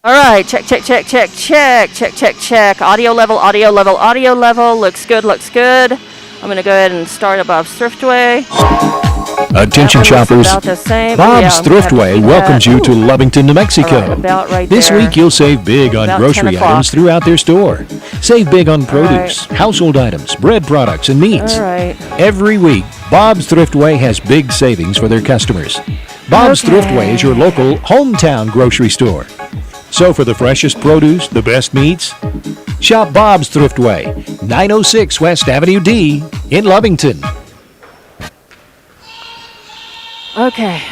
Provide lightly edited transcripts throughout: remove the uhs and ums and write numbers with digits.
All right, check, check, check, check, check, check, check, check. Audio level, audio level, audio level. Looks good, looks good. I'm going to go ahead and start at Bob's Thriftway. Attention shoppers, Bob's Thriftway welcomes you to Lovington, New Mexico. This week you'll save big on grocery items throughout their store. Save big on produce, household items, bread products, and meats. Every week, Bob's Thriftway has big savings for their customers. Bob's Thriftway is your local hometown grocery store. So for the freshest produce, the best meats, shop Bob's Thriftway, 906 West Avenue D in Lovington. Okay.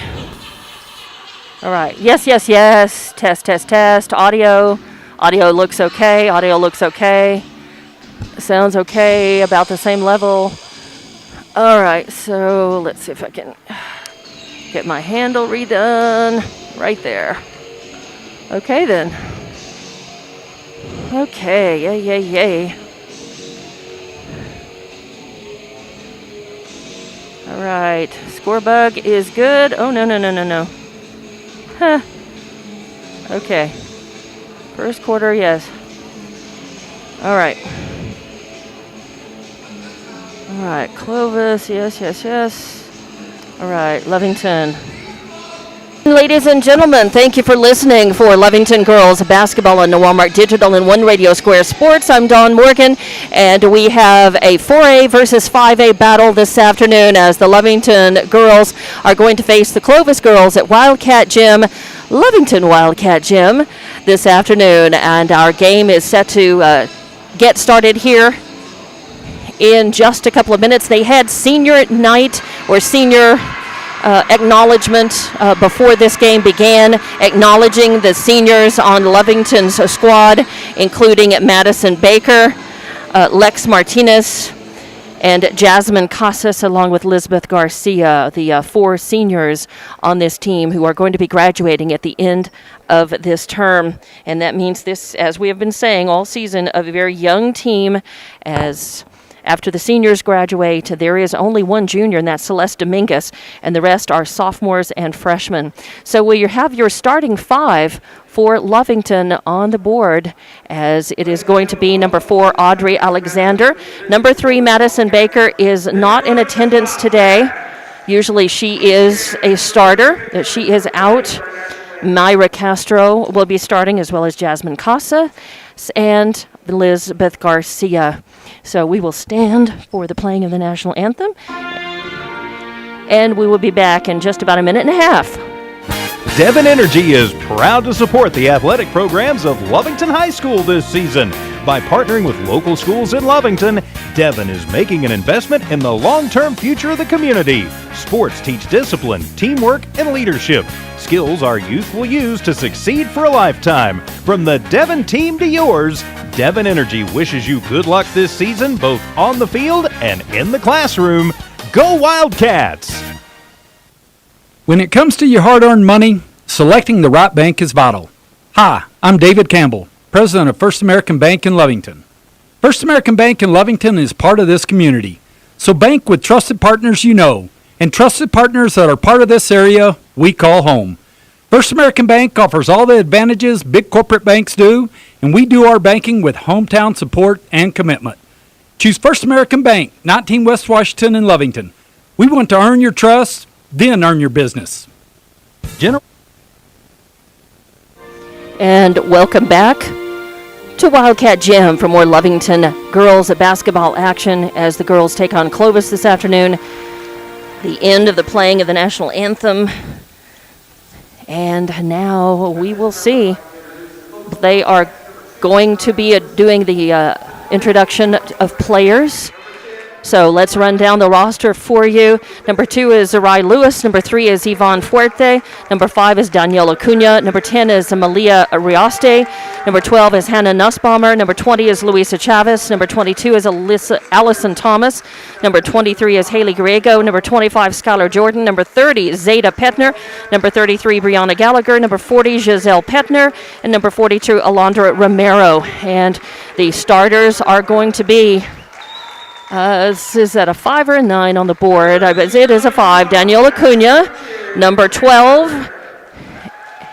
All right. Yes, yes, yes. Test, test, test. Audio. Audio looks okay. Audio looks okay. Sounds okay. About the same level. All right. So let's see if I can get my handle redone. Right there. Okay, then. Okay. Yay, yay, yay. All right, score bug is good. Oh, no, no, no, no, no. Huh. Okay. First quarter, yes. All right. All right, Clovis, yes, yes, yes. All right, Lovington. Ladies and gentlemen, thank you for listening for Lovington Girls Basketball on the Walmart Digital and One Radio Square Sports. I'm Dawn Morgan, and we have a 4A versus 5A battle this afternoon as the Lovington girls are going to face the Clovis girls at Wildcat Gym, Lovington Wildcat Gym this afternoon. And our game is set to get started here in just a couple of minutes. They had senior night or senior acknowledgement before this game began, acknowledging the seniors on Lovington's squad, including Madison Baker, Lex Martinez, and Jasmine Casas, along with Elizabeth Garcia, the four seniors on this team who are going to be graduating at the end of this term. And that means this, as we have been saying all season, a very young team. As after the seniors graduate, there is only one junior, and that's Celeste Dominguez, and the rest are sophomores and freshmen. So will you have your starting five for Lovington on the board, as it is going to be number 4, Audrey Alexander. Number 3, Madison Baker, is not in attendance today. Usually she is a starter. She is out. Myra Castro will be starting, as well as Jasmine Casa and Elizabeth Garcia. So we will stand for the playing of the national anthem, and we will be back in just about a minute and a half. Devon Energy is proud to support the athletic programs of Lovington High School this season. By partnering with local schools in Lovington, Devon is making an investment in the long-term future of the community. Sports teach discipline, teamwork, and leadership. Skills our youth will use to succeed for a lifetime. From the Devon team to yours, Devon Energy wishes you good luck this season, both on the field and in the classroom. Go Wildcats! When it comes to your hard-earned money, selecting the right bank is vital. Hi, I'm David Campbell, president of First American Bank in Lovington. First American Bank in Lovington is part of this community. So bank with trusted partners you know, and trusted partners that are part of this area we call home. First American Bank offers all the advantages big corporate banks do, and we do our banking with hometown support and commitment. Choose First American Bank, 19 West Washington in Lovington. We want to earn your trust, then earn your business. And welcome back to Wildcat Gym for more Lovington girls basketball action as the girls take on Clovis this afternoon. The end of the playing of the national anthem. And now we will see. They are going to be doing the introduction of players. So let's run down the roster for you. Number 2 is Zarai Lewis. Number 3 is Yvonne Fuerte. Number 5 is Daniela Cunha. Number 10 is Amalia Rioste. Number 12 is Hannah Nussbaumer. Number 20 is Luisa Chavez. Number 22 is Allison Thomas. Number 23 is Haley Griego. Number 25, Skylar Jordan. Number 30, Zeta Petner. Number 33, Brianna Gallagher. Number 40, Giselle Petner. And number 42, Alondra Romero. And the starters are going to be... is that a 5 or a 9 on the board? It is a 5. Daniela Cunha. Number 12,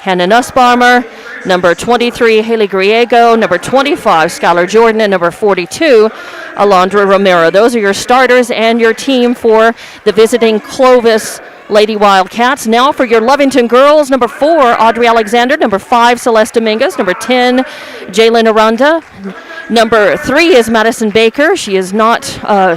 Hannah Nussbaumer. number 23, Haley Griego, number 25, Skylar Jordan, and number 42, Alondra Romero. Those are your starters and your team for the visiting Clovis Lady Wildcats. Now for your Lovington girls, number 4, Audrey Alexander, number 5, Celeste Dominguez, number 10, Jalen Aranda. Number 3 is Madison Baker. She is not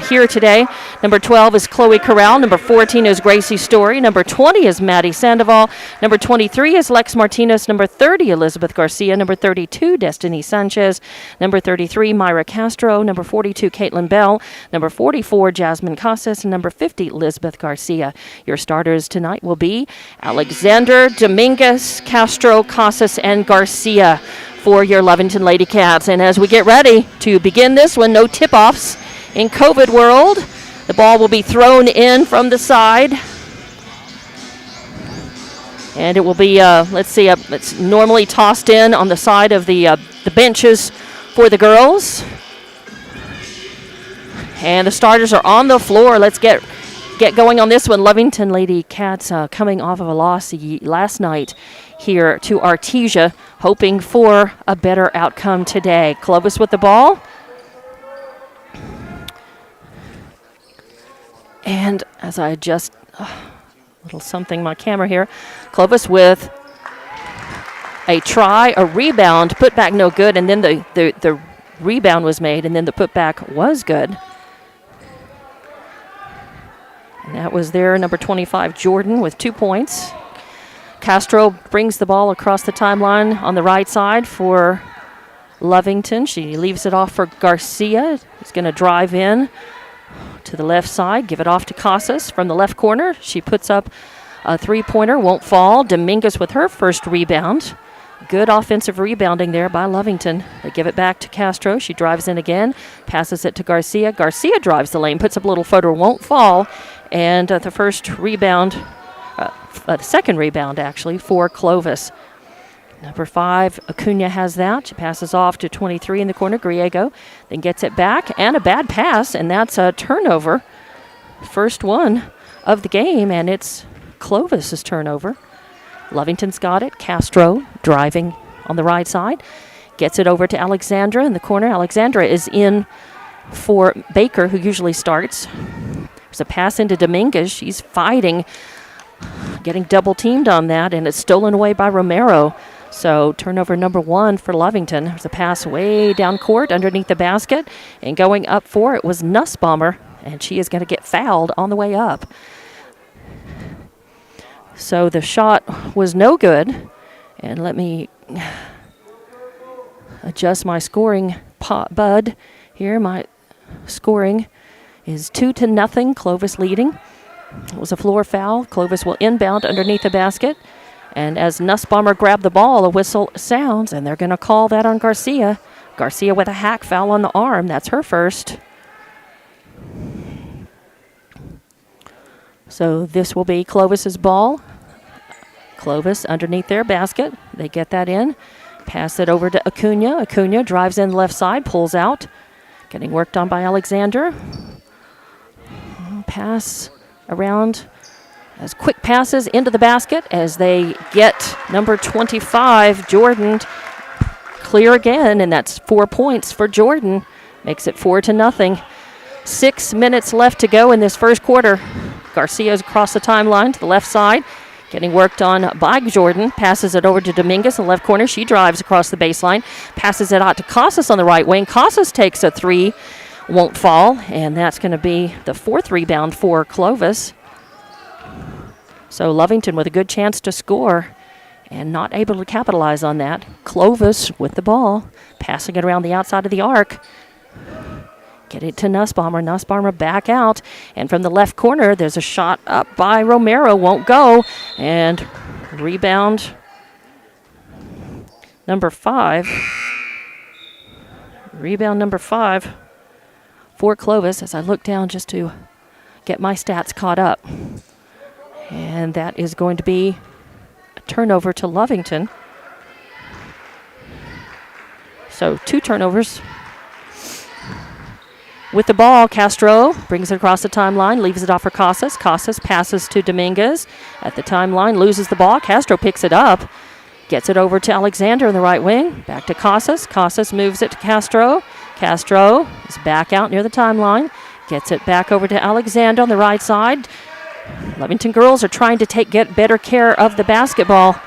here today. Number 12 is Chloe Corral. Number 14 is Gracie Story. Number 20 is Maddie Sandoval. Number 23 is Lex Martinez. Number 30, Elizabeth Garcia. Number 32, Destiny Sanchez. Number 33, Myra Castro. Number 42, Caitlin Bell. Number 44, Jasmine Casas. And number 50, Elizabeth Garcia. Your starters tonight will be Alexander, Dominguez, Castro, Casas, and Garcia for your Lovington Lady Cats. And as we get ready to begin this one, no tip-offs in COVID world. The ball will be thrown in from the side. And it will be, it's normally tossed in on the side of the benches for the girls. And the starters are on the floor. Let's get going on this one. Lovington Lady Cats coming off of a loss last night here to Artesia, hoping for a better outcome today. Clovis with the ball. And as I adjust a little something my camera here, Clovis with a try, a rebound, put back no good, and then the rebound was made, and then the putback was good. And that was there, number 25, Jordan, with 2 points. Castro brings the ball across the timeline on the right side for Lovington. She leaves it off for Garcia. He's going to drive in to the left side, give it off to Casas from the left corner. She puts up a three-pointer, won't fall. Dominguez with her first rebound. Good offensive rebounding there by Lovington. They give it back to Castro. She drives in again, passes it to Garcia. Garcia drives the lane, puts up a little floater, won't fall. And the first rebound, the second rebound actually, for Clovis. Number 5, Acuna has that. She passes off to 23 in the corner, Griego, then gets it back, and a bad pass, and that's a turnover. First one of the game, and it's Clovis's turnover. Lovington's got it. Castro driving on the right side. Gets it over to Alexandra in the corner. Alexandra is in for Baker, who usually starts. There's a pass into Dominguez. She's fighting, getting double teamed on that, and it's stolen away by Romero. So turnover number 1 for Lovington. There's a pass way down court underneath the basket, and going up for it was Nussbaumer, and she is going to get fouled on the way up. So the shot was no good. And let me adjust my scoring bud here. My scoring is 2-0, Clovis leading. It was a floor foul. Clovis will inbound underneath the basket. And as Nussbaumer grabbed the ball, a whistle sounds, and they're going to call that on Garcia. Garcia with a hack foul on the arm. That's her first. So this will be Clovis's ball. Clovis underneath their basket. They get that in. Pass it over to Acuna. Acuna drives in the left side, pulls out. Getting worked on by Alexander. Pass around as quick passes into the basket as they get number 25, Jordan, clear again, and that's 4 points for Jordan. Makes it 4-0. 6 minutes left to go in this first quarter. Garcia's across the timeline to the left side. Getting worked on by Jordan. Passes it over to Dominguez in the left corner. She drives across the baseline. Passes it out to Casas on the right wing. Casas takes a three. Won't fall. And that's going to be the 4th rebound for Clovis. So Lovington with a good chance to score and not able to capitalize on that. Clovis with the ball. Passing it around the outside of the arc. Get it to Nussbaumer. Nussbaumer back out. And from the left corner, there's a shot up by Romero. Won't go. And rebound number 5. Rebound number 5 for Clovis as I look down just to get my stats caught up. And that is going to be a turnover to Lovington. So 2 turnovers. With the ball, Castro brings it across the timeline, leaves it off for Casas. Casas passes to Dominguez at the timeline, loses the ball. Castro picks it up Gets it over to Alexander in the right wing. Back to Casas. Casas moves it to Castro. Castro is back out near the timeline. Gets it back over to Alexander on the right side. Lovington girls are trying to get better care of the basketball.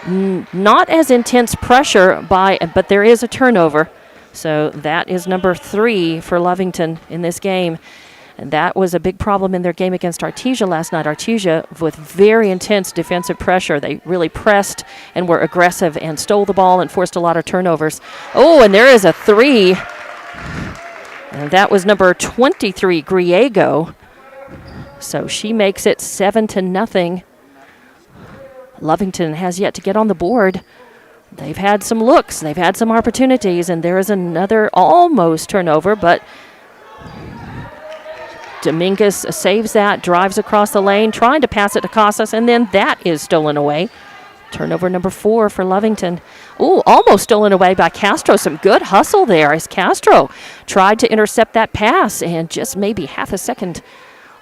Not as intense pressure but there is a turnover. So that is number 3 for Lovington in this game. And that was a big problem in their game against Artesia last night. Artesia with very intense defensive pressure. They really pressed and were aggressive and stole the ball and forced a lot of turnovers. Oh, and there is a 3. And that was number 23, Griego. So she makes it 7-0. Lovington has yet to get on the board. They've had some looks. They've had some opportunities. And there is another almost turnover, but Dominguez saves that, drives across the lane, trying to pass it to Casas, and then that is stolen away. Turnover number 4 for Lovington. Ooh, almost stolen away by Castro. Some good hustle there as Castro tried to intercept that pass and just maybe half a second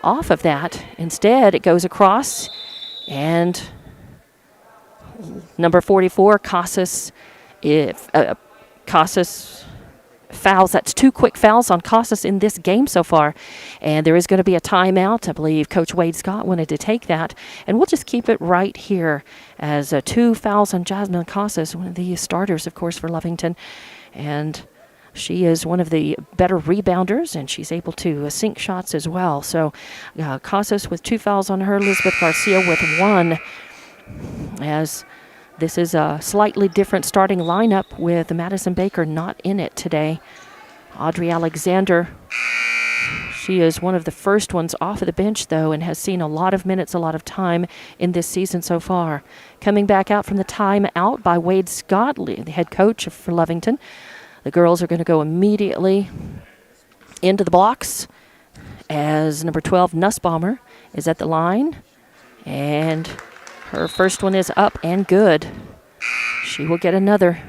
off of that. Instead, it goes across, and number 44, Casas fouls. That's 2 quick fouls on Casas in this game so far. And there is going to be a timeout. I believe Coach Wade Scott wanted to take that. And we'll just keep it right here as 2 fouls on Jasmine Casas, one of the starters, of course, for Lovington. And she is one of the better rebounders, and she's able to sink shots as well. So Casas with 2 fouls on her, Elizabeth Garcia with 1, as this is a slightly different starting lineup with Madison Baker not in it today. Audrey Alexander, she is one of the first ones off of the bench, though, and has seen a lot of minutes, a lot of time in this season so far. Coming back out from the timeout by Wade Scott, the head coach for Lovington. The girls are going to go immediately into the blocks as number 12, Nussbaumer, is at the line. And her first one is up and good. She will get another.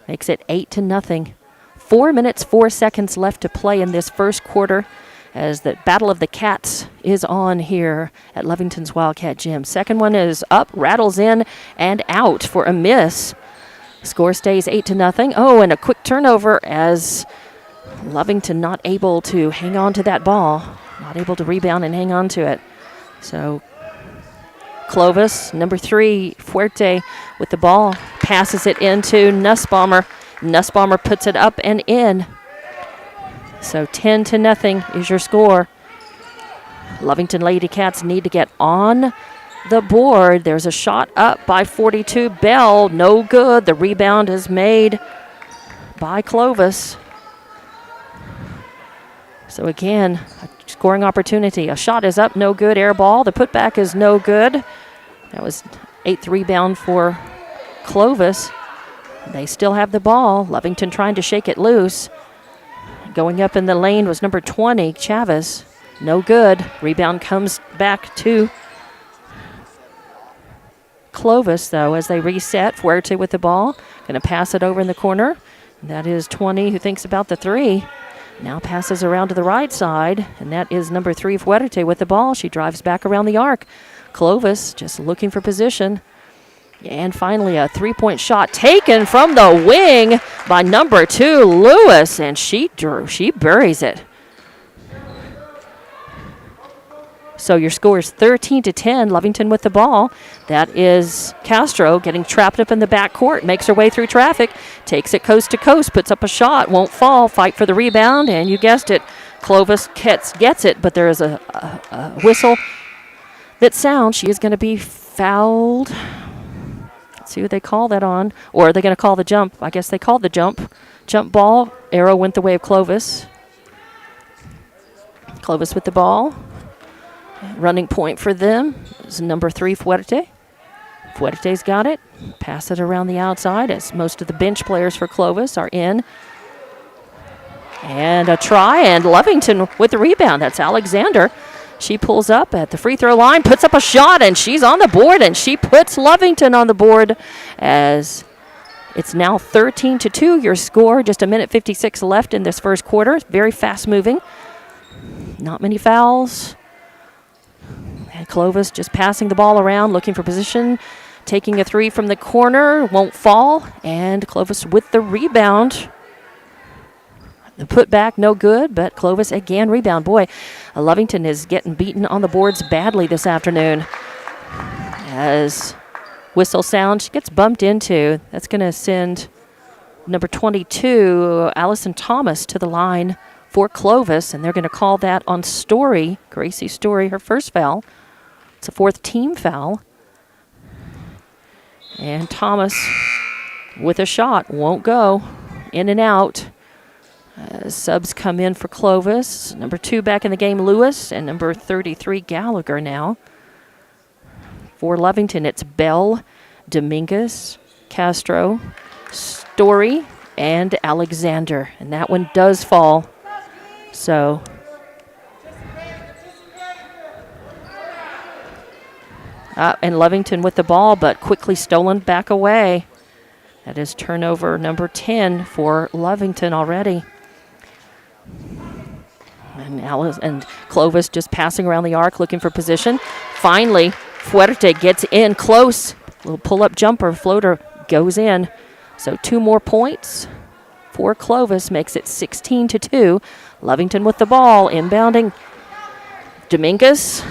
Makes it 8-0. 4 minutes, 4 seconds left to play in this first quarter as the Battle of the Cats is on here at Lovington's Wildcat Gym. Second one is up, rattles in, and out for a miss. Score stays 8-0. Oh, and a quick turnover as Lovington not able to hang on to that ball. Not able to rebound and hang on to it. So Clovis, number 3, Fuerte with the ball, passes it into Nussbaumer. Nussbaumer puts it up and in. So 10-0 is your score. Lovington Lady Cats need to get on the board. There's a shot up by 42, Bell, no good. The rebound is made by Clovis. So again, a scoring opportunity. A shot is up, no good, air ball. The putback is no good. That was 8th rebound for Clovis. They still have the ball. Lovington trying to shake it loose. Going up in the lane was number 20, Chavez. No good. Rebound comes back to Clovis, though, as they reset. Fuerte with the ball. Going to pass it over in the corner. That is 20 who thinks about the 3. Now passes around to the right side, and that is number 3, Fuerte with the ball. She drives back around the arc. Clovis just looking for position. And finally a 3-point shot taken from the wing by number 2, Lewis, and she buries it. So your score is 13-10, Lovington with the ball. That is Castro getting trapped up in the backcourt, makes her way through traffic, takes it coast to coast, puts up a shot, won't fall, fight for the rebound, and you guessed it, Clovis gets it, but there is a whistle that sounds. She is going to be fouled. Let's see what they call that on. Or are they going to call the jump? I guess they called the jump. Jump ball. Arrow went the way of Clovis. Clovis with the ball. Running point for them is number 3, Fuerte. Fuerte's got it. Pass it around the outside as most of the bench players for Clovis are in. And a try, and Lovington with the rebound. That's Alexander. She pulls up at the free throw line, puts up a shot, and she's on the board, and she puts Lovington on the board as it's now 13-2, your score. Just 1:56 left in this first quarter. Very fast moving. Not many fouls. And Clovis just passing the ball around, looking for position. taking a three from the corner, won't fall, and Clovis with the rebound. The putback, no good, but Clovis again rebound. Boy, Lovington is getting beaten on the boards badly this afternoon. As whistle sound, she gets bumped into. That's going to send number 22, Allison Thomas, to the line for Clovis, and they're going to call that on Story, Gracie Story, her first foul. It's a fourth team foul. And Thomas with a shot, won't go. In and out. Subs come in for Clovis. Number 2 back in the game, Lewis, and number 33, Gallagher now. For Lovington, it's Bell, Dominguez, Castro, Story, and Alexander. And that one does fall. So and Lovington with the ball, but quickly stolen back away. That is turnover number 10 for Lovington already. And Clovis just passing around the arc, looking for position. Finally, Fuerte gets in close. Little pull-up jumper, floater goes in. So 2 more points for Clovis, makes it 16-2. Lovington with the ball, inbounding. Dominguez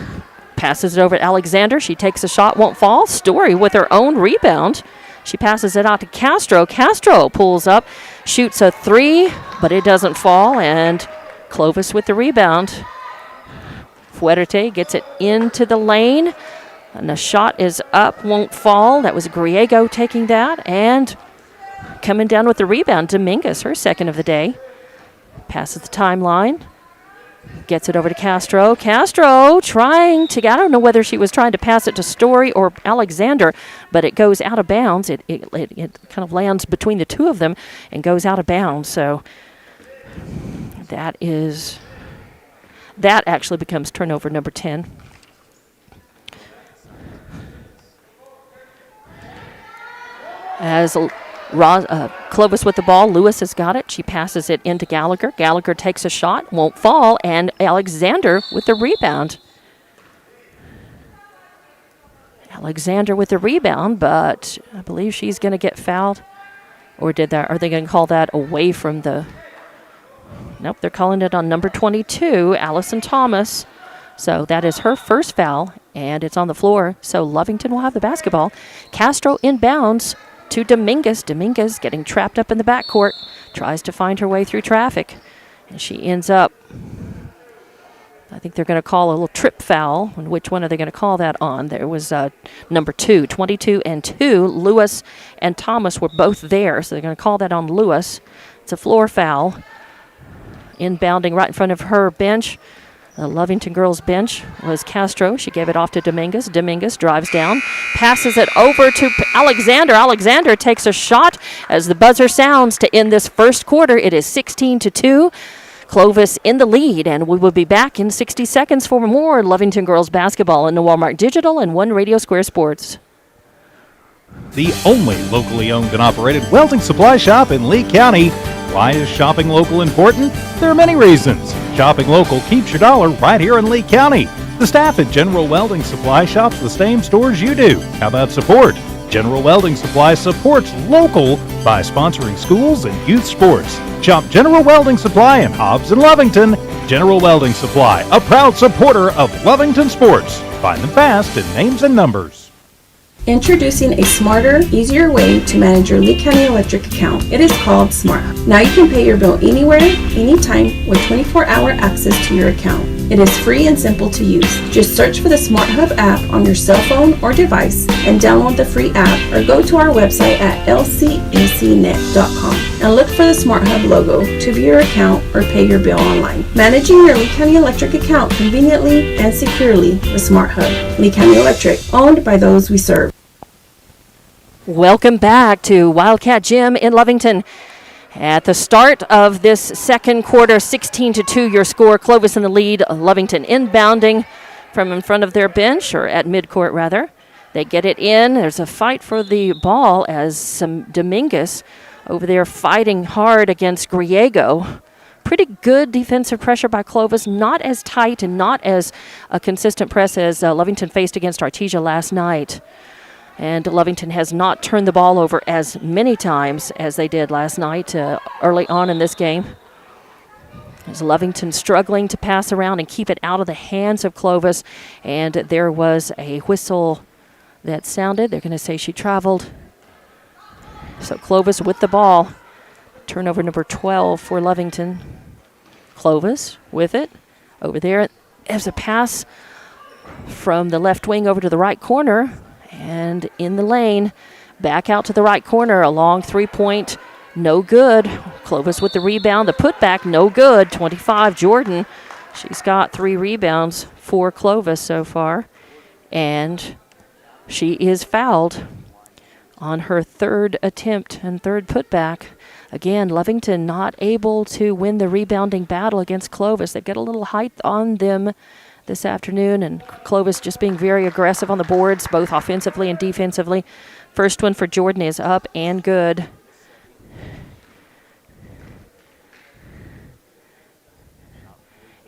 passes it over to Alexander. She takes a shot, won't fall. Story with her own rebound. She passes it out to Castro. Castro pulls up, shoots a 3, but it doesn't fall, and Clovis with the rebound. Fuerte gets it into the lane, and the shot is up, won't fall. That was Griego taking that, and coming down with the rebound, Dominguez, her second of the day. Passes the timeline. Gets it over to Castro. Castro trying to, I don't know whether she was trying to pass it to Story or Alexander, but it goes out of bounds. It kind of lands between the two of them and goes out of bounds. So that actually becomes turnover number 10. As Clovis with the ball. Lewis has got it. She passes it into Gallagher. Gallagher takes a shot, won't fall, and Alexander with the rebound. Alexander with the rebound, but I believe she's going to get fouled. Or are they going to call that away from the... Nope, they're calling it on number 22, Allison Thomas. So that is her first foul, and it's on the floor. So Lovington will have the basketball. Castro inbounds to Dominguez. Dominguez getting trapped up in the backcourt, tries to find her way through traffic, and she ends up, I think they're going to call a little trip foul. And which one are they going to call that on? There was number 2, 22 and 2. Lewis and Thomas were both there, so they're going to call that on Lewis. It's a floor foul. Inbounding right in front of her bench. The Lovington girls bench was Castro. She gave it off to Dominguez. Dominguez drives down, passes it over to Alexander. Alexander takes a shot as the buzzer sounds to end this first quarter. It is 16-2. Clovis in the lead, and we will be back in 60 seconds for more Lovington girls basketball in the Walmart Digital and One Radio Square Sports. The only locally owned and operated welding supply shop in Lee County. Why is shopping local important? There are many reasons. Shopping local keeps your dollar right here in Lee County. The staff at General Welding Supply shops the same stores you do. How about support? General Welding Supply supports local by sponsoring schools and youth sports. Shop General Welding Supply in Hobbs and Lovington. General Welding Supply, a proud supporter of Lovington sports. Find them fast in names and numbers. Introducing a smarter, easier way to manage your Lee County Electric account. It is called SmartHub. Now you can pay your bill anywhere, anytime, with 24-hour access to your account. It is free and simple to use. Just search for the SmartHub app on your cell phone or device and download the free app, or go to our website at lcacnet.com and look for the SmartHub logo to view your account or pay your bill online. Managing your Lee County Electric account conveniently and securely with SmartHub. Lee County Electric, owned by those we serve. Welcome back to Wildcat Gym in Lovington. At the start of this second quarter, 16-2 your score. Clovis in the lead, Lovington inbounding from in front of their bench, or at midcourt rather. They get it in. There's a fight for the ball as some Dominguez over there fighting hard against Griego. Pretty good defensive pressure by Clovis. Not as tight and not as a consistent press as Lovington faced against Artesia last night. And Lovington has not turned the ball over as many times as they did last night early on in this game. As Lovington struggling to pass around and keep it out of the hands of Clovis. And there was a whistle that sounded. They're going to say she traveled. So Clovis with the ball. Turnover number 12 for Lovington. Clovis with it. Over there, there's a pass from the left wing over to the right corner. And in the lane, back out to the right corner. A long three-point, no good. Clovis with the rebound. The putback, no good. 25, Jordan. She's got 3 rebounds for Clovis so far. And she is fouled on her third attempt and third putback. Again, Lovington not able to win the rebounding battle against Clovis. They've got a little height on them this afternoon, and Clovis just being very aggressive on the boards, both offensively and defensively. First one for Jordan is up and good.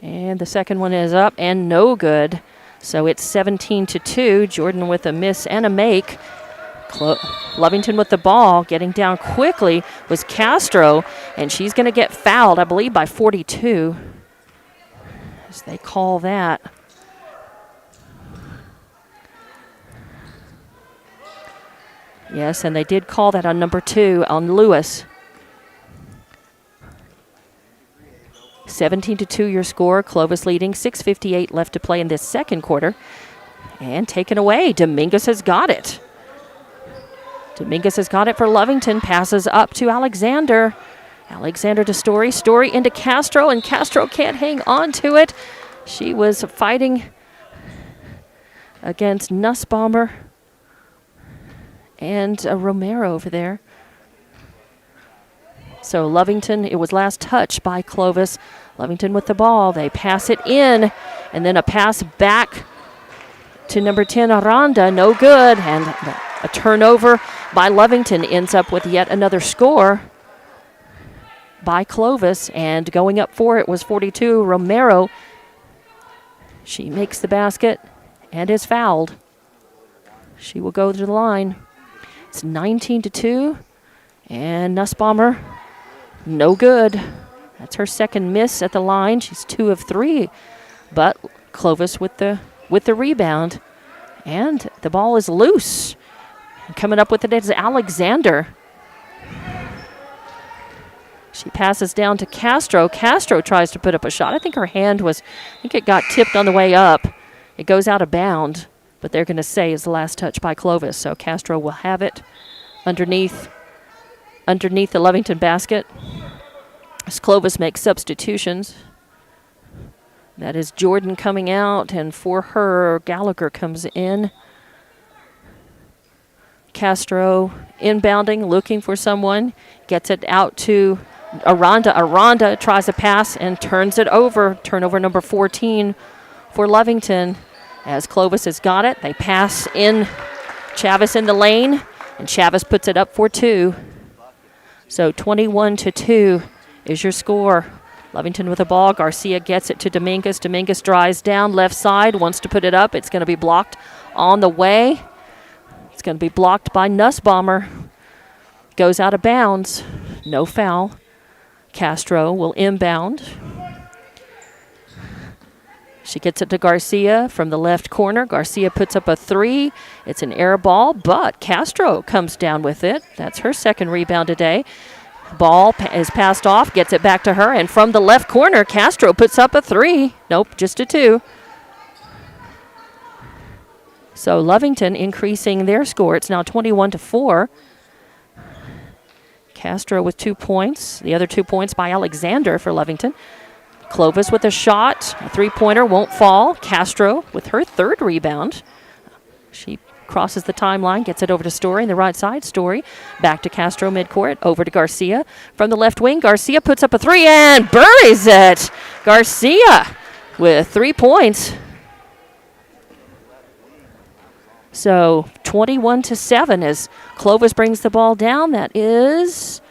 And the second one is up and no good. So it's 17-2. Jordan with a miss and a make. Lovington with the ball, getting down quickly was Castro, and she's going to get fouled, I believe, by 42. As they call that. Yes, and they did call that on number 2 on Lewis. 17-2 your score. Clovis leading. 6:58 left to play in this second quarter. And taken away. Dominguez has got it. Dominguez has got it for Lovington. Passes up to Alexander. Alexander to Story. Story into Castro, and Castro can't hang on to it. She was fighting against Nussbaumer and Romero over there. So Lovington, it was last touch by Clovis. Lovington with the ball. They pass it in, and then a pass back to number 10, Aranda. No good, and a turnover by Lovington ends up with yet another score by Clovis, and going up for it was 42, Romero. She makes the basket and is fouled. She will go to the line. It's 19-2, and Nussbaumer, no good. That's her second miss at the line. She's 2 of 3, but Clovis with the rebound, and the ball is loose. And coming up with it is Alexander. She passes down to Castro. Castro tries to put up a shot. I think it got tipped on the way up. It goes out of bounds, but they're going to say it's the last touch by Clovis. So Castro will have it underneath the Lovington basket. As Clovis makes substitutions. That is Jordan coming out, and for her, Gallagher comes in. Castro inbounding, looking for someone. Gets it out to Aranda. Aranda tries a pass and turns it over. Turnover number 14 for Lovington. As Clovis has got it, they pass in. Chavez in the lane, and Chavez puts it up for 2. So 21-2 is your score. Lovington with the ball. Garcia gets it to Dominguez. Dominguez drives down left side, wants to put it up. It's going to be blocked on the way. It's going to be blocked by Nussbaumer. Goes out of bounds. No foul. Castro will inbound. She gets it to Garcia from the left corner. Garcia puts up a 3. It's an air ball, but Castro comes down with it. That's her second rebound today. Ball is passed off, gets it back to her, and from the left corner, Castro puts up a 3. Nope, just a 2. So Lovington increasing their score. It's now 21-4. Castro with 2 points. The other 2 points by Alexander for Lovington. Clovis with a shot. A three-pointer won't fall. Castro with her third rebound. She crosses the timeline, gets it over to Story in the right side. Story back to Castro midcourt, over to Garcia. From the left wing, Garcia puts up a 3 and buries it. Garcia with 3 points. So 21-7 as Clovis brings the ball down. That is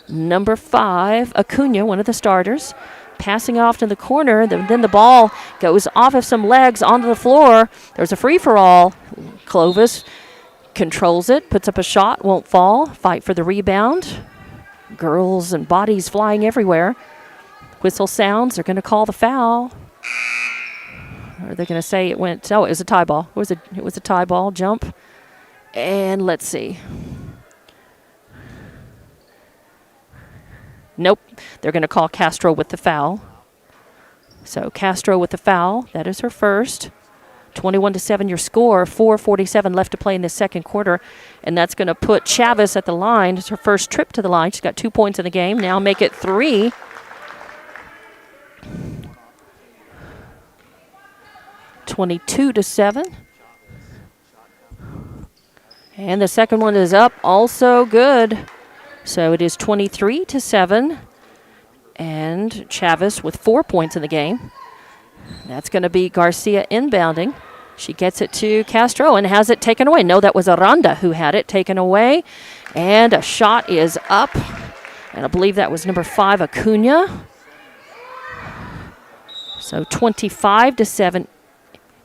number 5, Acuna, one of the starters. Passing off to the corner, then the ball goes off of some legs onto the floor. There's a free-for-all. Clovis controls it, puts up a shot, won't fall, fight for the rebound. Girls and bodies flying everywhere. Whistle sounds, they're going to call the foul. Or they're going to say it went, it was a tie ball. It was a tie ball, jump. And let's see. Nope, they're going to call Castro with the foul. So Castro with the foul, that is her first. 21-7 your score, 4:47 left to play in the second quarter. And that's going to put Chavez at the line. It's her first trip to the line. She's got 2 points in the game. Now make it 3. (22-7). And the second one is up, also good. So it is 23-7. And Chavez with 4 points in the game. That's going to be Garcia inbounding. She gets it to Castro and has it taken away. No, that was Aranda who had it taken away. And a shot is up. And I believe that was number 5, Acuna. So 25-7.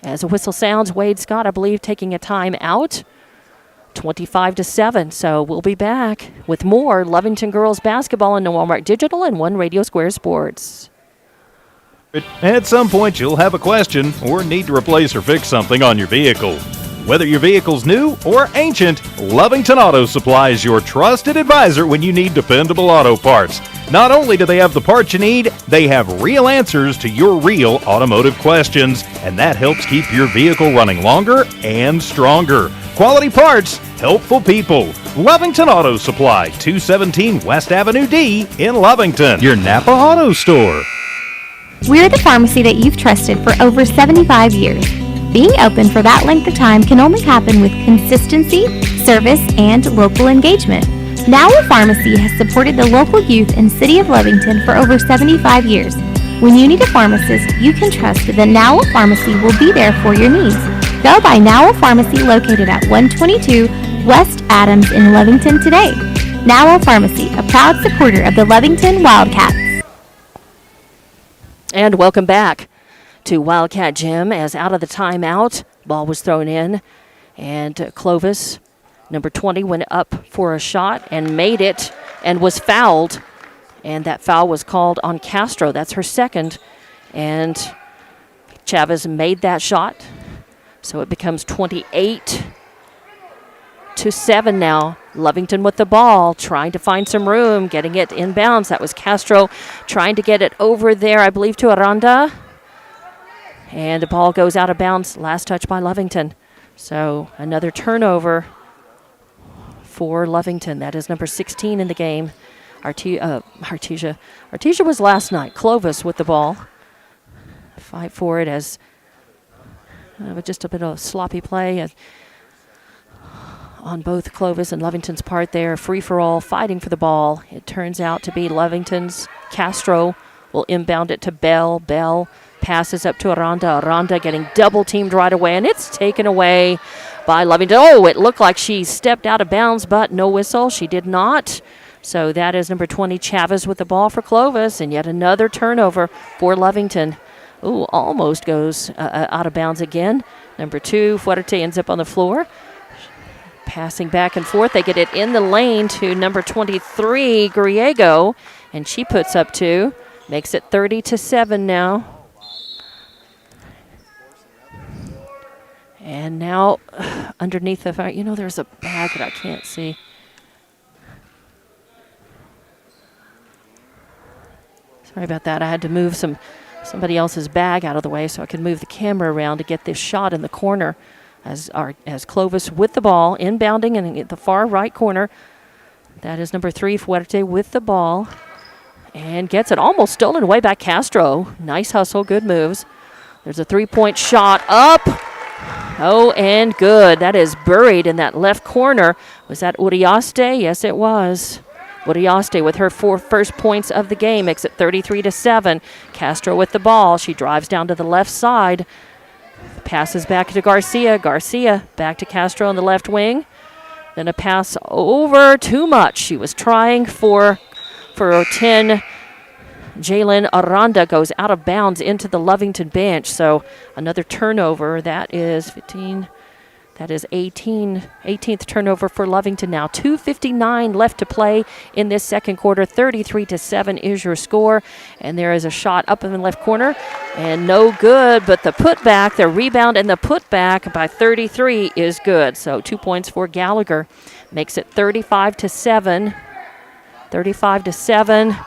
As a whistle sounds, Wade Scott, I believe, taking a time out. 25-7. So we'll be back with more Lovington girls basketball on Walmart Digital and One Radio Square Sports. At some point, you'll have a question or need to replace or fix something on your vehicle. Whether your vehicle's new or ancient, Lovington Auto Supply is your trusted advisor when you need dependable auto parts. Not only do they have the parts you need, they have real answers to your real automotive questions, and that helps keep your vehicle running longer and stronger. Quality parts, helpful people. Lovington Auto Supply, 217 West Avenue D in Lovington, your Napa Auto Store. We're the pharmacy that you've trusted for over 75 years. Being open for that length of time can only happen with consistency, service, and local engagement. Now a Pharmacy has supported the local youth in City of Lovington for over 75 years. When you need a pharmacist, you can trust that Now a Pharmacy will be there for your needs. Go by Now a Pharmacy located at 122 West Adams in Lovington today. Now a Pharmacy, a proud supporter of the Lovington Wildcats. And welcome back to Wildcat Gym as out of the timeout, ball was thrown in, and Clovis, number 20, went up for a shot and made it and was fouled. And that foul was called on Castro. That's her second. And Chavez made that shot. So it becomes 28-7 now. Lovington with the ball, trying to find some room, getting it inbounds. That was Castro trying to get it over there, I believe, to Aranda. And the ball goes out of bounds. Last touch by Lovington. So another turnover for Lovington. That is number 16 in the game. Artesia was last night. Clovis with the ball. Fight for it as just a bit of sloppy play on both Clovis and Lovington's part there. Free-for-all, fighting for the ball. It turns out to be Lovington's. Castro will inbound it to Bell. Bell passes up to Aranda. Aranda getting double-teamed right away, and it's taken away by Lovington. Oh, it looked like she stepped out of bounds, but no whistle. She did not. So that is number 20, Chavez, with the ball for Clovis, and yet another turnover for Lovington. Ooh, almost goes out of bounds again. Number 2, Fuerte ends up on the floor. Passing back and forth. They get it in the lane to number 23, Griego, and she puts up 2. Makes it 30-7 now. And now underneath the fire, there's a bag that I can't see. Sorry about that. I had to move somebody else's bag out of the way so I could move the camera around to get this shot in the corner. As Clovis with the ball, inbounding in the far right corner. That is number 3, Fuerte, with the ball. And gets it almost stolen away by Castro. Nice hustle, good moves. There's a 3-point shot up. Oh, and good. That is buried in that left corner. Was that Uriaste? Yes, it was. Uriaste with her 4 first points of the game makes it 33-7. Castro with the ball. She drives down to the left side. Passes back to Garcia. Garcia back to Castro on the left wing. Then a pass over too much. She was trying for 10. Jalen Aranda goes out of bounds into the Lovington bench. So another turnover. That is 15. That is 18th turnover for Lovington now. 2:59 left to play in this second quarter. 33-7 is your score. And there is a shot up in the left corner. And no good, but the putback, the rebound and the putback by 33 is good. So 2 points for Gallagher. Makes it 35-7. 35-7.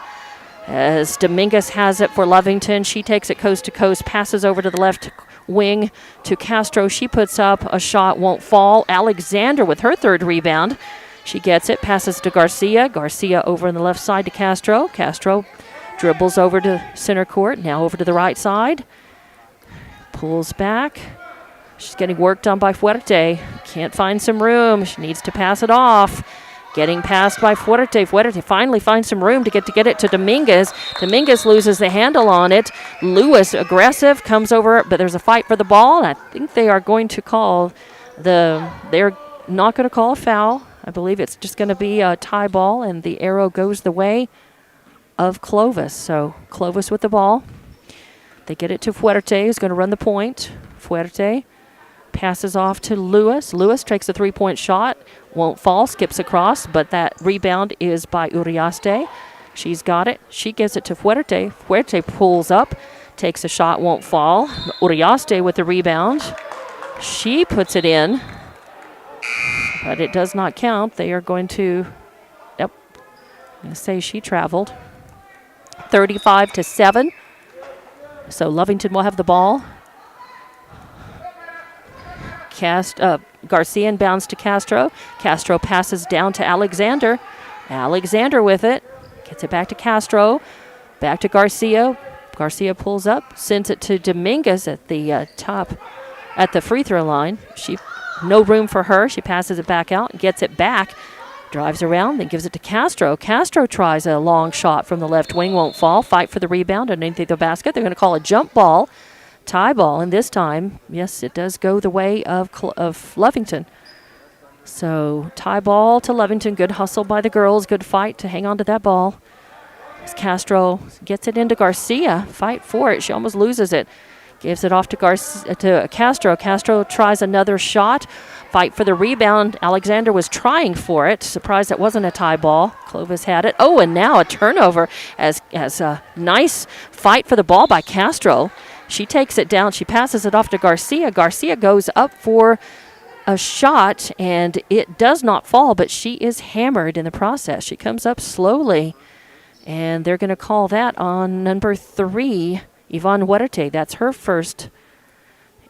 As Dominguez has it for Lovington. She takes it coast to coast, passes over to the left wing to Castro. She puts up a shot, won't fall. Alexander with her third rebound. She gets it, passes to Garcia. Garcia over on the left side to Castro. Castro dribbles over to center court, now over to the right side. Pulls back. She's getting worked on by Fuerte. Can't find some room. She needs to pass it off. Getting passed by Fuerte. Fuerte finally finds some room to get it to Dominguez. Dominguez loses the handle on it. Lewis, aggressive, comes over, but there's a fight for the ball. And I think they are going to call they're not going to call a foul. I believe it's just going to be a tie ball, and the arrow goes the way of Clovis. So Clovis with the ball. They get it to Fuerte, who's going to run the point. Fuerte passes off to Lewis. Lewis takes a three-point shot. Won't fall, skips across, but that rebound is by Uriaste. She's got it. She gives it to Fuerte. Fuerte pulls up, takes a shot, won't fall. Uriaste with the rebound. She puts it in, but it does not count. They are going to, I'm going to say she traveled. 35-7. So Lovington will have the ball. Garcia inbounds to Castro. Castro passes down to Alexander. Alexander with it. Gets it back to Castro. Back to Garcia. Garcia pulls up. Sends it to Dominguez at the top at the free throw line. No room for her. She passes it back out and gets it back. Drives around, then gives it to Castro. Castro tries a long shot from the left wing. Won't fall. Fight for the rebound underneath the basket. They're going to call a jump ball. Tie ball, and this time, yes, it does go the way of Lovington. So tie ball to Lovington. Good hustle by the girls. Good fight to hang on to that ball. As Castro gets it into Garcia. Fight for it. She almost loses it. Gives it off to Castro. Castro tries another shot. Fight for the rebound. Alexander was trying for it. Surprised it wasn't a tie ball. Clovis had it. Oh, and now a turnover as a nice fight for the ball by Castro. She takes it down. She passes it off to Garcia. Garcia goes up for a shot, and it does not fall, but she is hammered in the process. She comes up slowly, and they're going to call that on number 3, Yvonne Huerte. That's her first.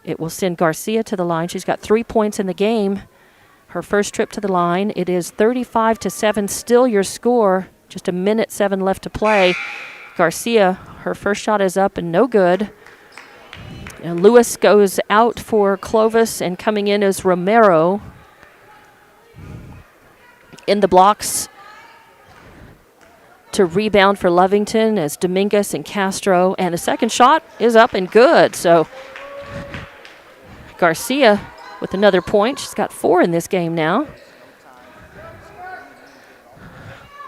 It will send Garcia to the line. She's got 3 points in the game. Her first trip to the line. It is 35-7, still your score. Just 1:07 left to play. Garcia, her first shot is up and no good. And Lewis goes out for Clovis, and coming in is Romero. In the blocks to rebound for Lovington as Dominguez and Castro. And the second shot is up and good. So Garcia with another point. She's got 4 in this game now.